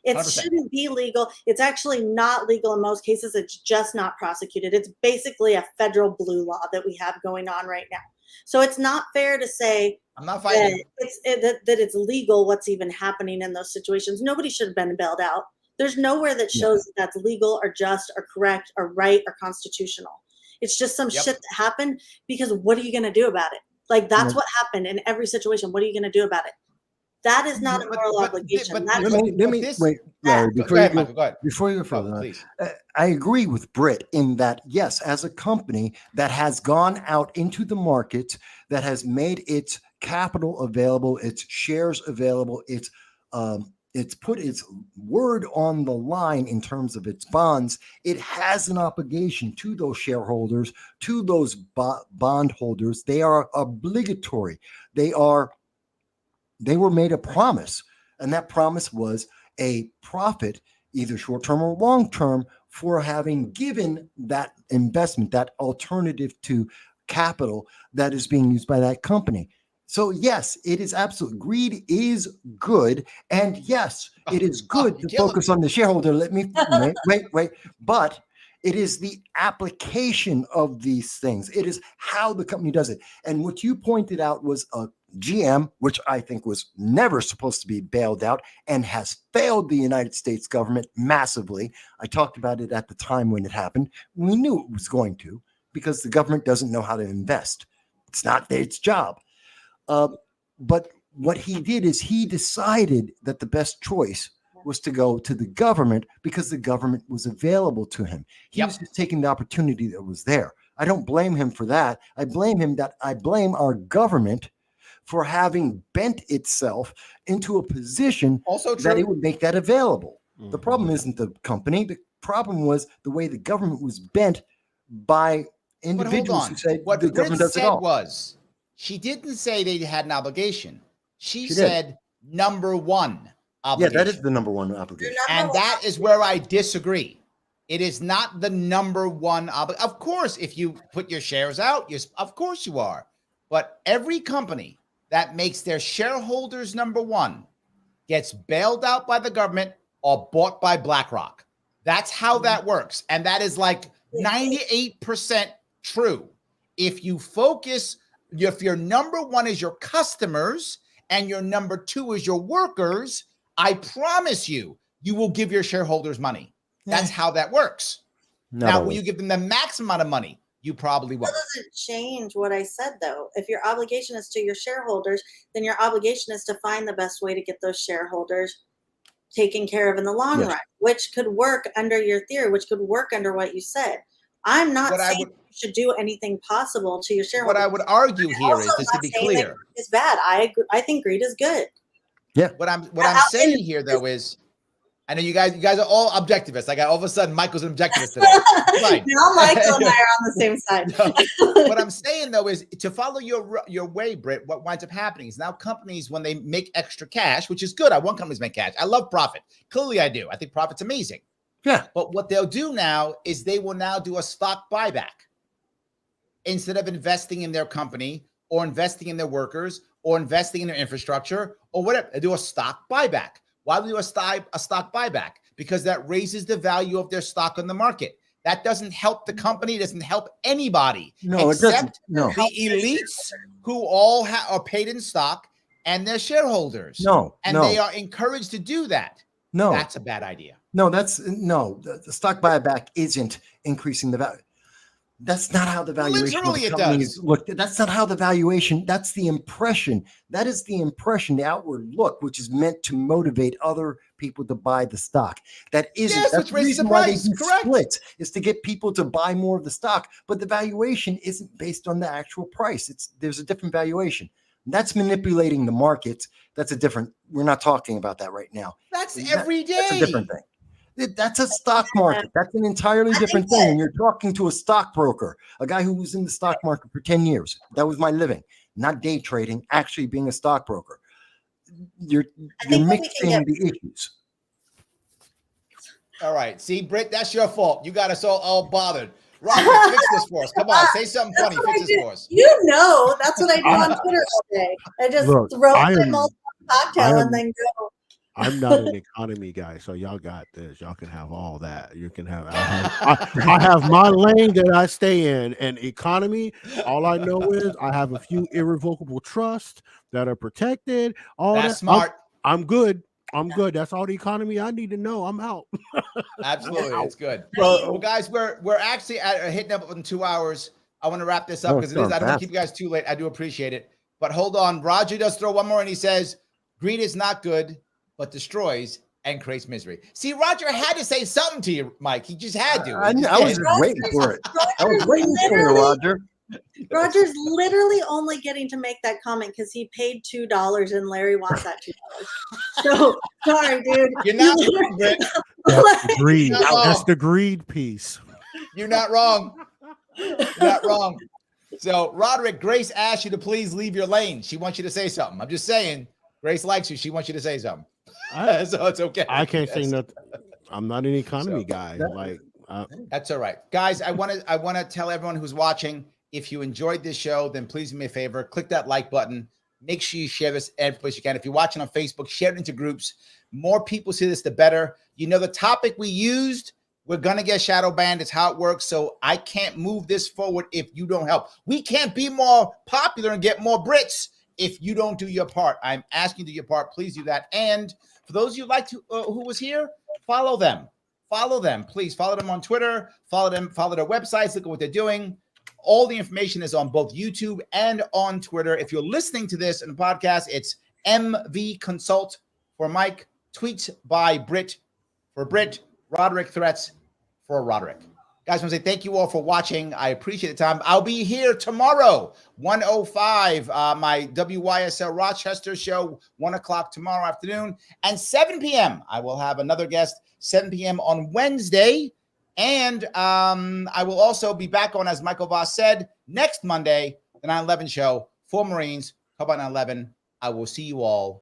It 100%. shouldn't be legal. It's actually not legal in most cases. It's just not prosecuted. It's basically a federal blue law that we have going on right now. So it's not fair to say I'm not that fighting. that it's legal what's even happening in those situations. Nobody should have been bailed out. There's nowhere that shows that that's legal or just or correct or right or constitutional. It's just some shit that happened because what are you going to do about it? Like that's what happened in every situation. What are you going to do about it? That is not a moral obligation. Let me wait, Larry, before you go further. Please. I agree with Britt in that, yes, as a company that has gone out into the market, that has made its capital available, its shares available, it's put its word on the line in terms of its bonds, it has an obligation to those shareholders, to those bondholders. They are obligatory. They were made a promise, and that promise was a profit, either short-term or long-term, for having given that investment, that alternative to capital that is being used by that company. So yes, it is absolute. Greed is good, and yes, it is good to focus on the shareholder. Let me wait. But it is the application of these things. It is how the company does it. And what you pointed out was a GM, which I think was never supposed to be bailed out and has failed the United States government massively. I talked about it at the time when it happened. We knew it was going to, because the government doesn't know how to invest. It's not its job. But what he did is he decided that the best choice was to go to the government because the government was available to him. He was just taking the opportunity that was there. I don't blame him for that. I blame our government for having bent itself into a position that it would make that available. Mm-hmm. The problem isn't the company. The problem was the way the government was bent by individuals who said what the government does it all. Was she didn't say they had an obligation. She said number one obligation. Yeah, that is the number one obligation. And that is where I disagree. It is not the number one obligation. Of course, if you put your shares out, of course you are. But every company that makes their shareholders number one gets bailed out by the government or bought by BlackRock. That's how that works. And that is like 98% true. If you focus, if your number one is your customers and your number two is your workers, I promise you, you will give your shareholders money. That's how that works. Now, will you give them the maximum amount of money? You probably won't. That doesn't change what I said, though. If your obligation is to your shareholders, then your obligation is to find the best way to get those shareholders taken care of in the long run, which could work under your theory, which could work under what you said. I'm not saying you should do anything possible to your shareholders. What I would argue here is, just to be clear, is bad. I think greed is good. Yeah. What I'm saying here, though, is, I know you guys are all objectivists. Like, all of a sudden, Michael's an objectivist today. Right. Now Michael and I are on the same side. No. What I'm saying, though, is to follow your way, Britt, what winds up happening is now companies, when they make extra cash, which is good. I want companies to make cash. I love profit. Clearly, I do. I think profit's amazing. Yeah. But what they'll do now is they will now do a stock buyback instead of investing in their company or investing in their workers or investing in their infrastructure or whatever. They do a stock buyback. Why do they do a stock buyback? Because that raises the value of their stock on the market. That doesn't help the company. It doesn't help anybody. No, it doesn't. No. The elites who all are paid in stock and their shareholders. And they are encouraged to do that. No, that's a bad idea. No, the stock buyback isn't increasing the value. That's not how the valuation of the company is looked at. That's not how the valuation, that's the impression. That is the impression, the outward look, which is meant to motivate other people to buy the stock. That isn't. Yes, that's the reason why they do splits, is to get people to buy more of the stock. But the valuation isn't based on the actual price. There's a different valuation. That's manipulating the markets. That's a different, we're not talking about that right now. That's every day. That's a different thing. That's a stock market. That's an entirely different thing. And you're talking to a stockbroker, a guy who was in the stock market for 10 years. That was my living, not day trading, actually being a stockbroker. You're mixing the issues. All right. See, Britt, that's your fault. You got us all bothered. Roderick, fix this for us. Come on, say something funny. Fix this for us. You know, that's what I do on Twitter all day. I just throw my multiple cocktail and then go. I'm not an economy guy, so y'all got this. Y'all can have all that. You can have. I have my lane that I stay in, and economy. All I know is I have a few irrevocable trusts that are protected. That's smart. I'm good. I'm good. That's all the economy I need to know. I'm out. Absolutely, it's good. Well, guys, we're actually hitting up in 2 hours. I want to wrap this up because I don't want to keep you guys too late. I do appreciate it, but hold on. Roger does throw one more, and he says, "Greed is not good, but destroys and creates misery." See, Roger had to say something to you, Mike. He just had to. I was just waiting for it. I was waiting for you, Roger. Roger's literally only getting to make that comment because he paid $2 and Larry wants that $2. So sorry, dude. You're not wrong, Britt. That's greed. That's the greed piece. You're not wrong. You're not wrong. So, Roderick, Grace asked you to please leave your lane. She wants you to say something. I'm just saying, Grace likes you. She wants you to say something. So it's okay. I can't say nothing. I'm not an economy guy. That's all right, guys. I want to tell everyone who's watching, if you enjoyed this show, then please do me a favor, click that like button. Make sure you share this every place you can. If you're watching on Facebook, share it into groups. More people see this, the better. You know, the topic we used, we're going to get shadow banned. It's how it works. So I can't move this forward if you don't help. We can't be more popular and get more Brits if you don't do your part. I'm asking you to do your part. Please do that. And for those of you who was here, follow them. Follow them. Please follow them on Twitter. Follow them. Follow their websites. Look at what they're doing. All the information is on both YouTube and on Twitter. If you're listening to this in the podcast, it's MV Consult for Mike. Tweets by Britt for Britt. Roderick Threats for Roderick. Guys, I want to say thank you all for watching. I appreciate the time. I'll be here tomorrow, 1:05, my WYSL Rochester show, 1 o'clock tomorrow afternoon. And 7 p.m., I will have another guest, 7 p.m. on Wednesday. And I will also be back on, as Michael Vass said, next Monday, the 9/11 show for Marines. How about 9/11? I will see you all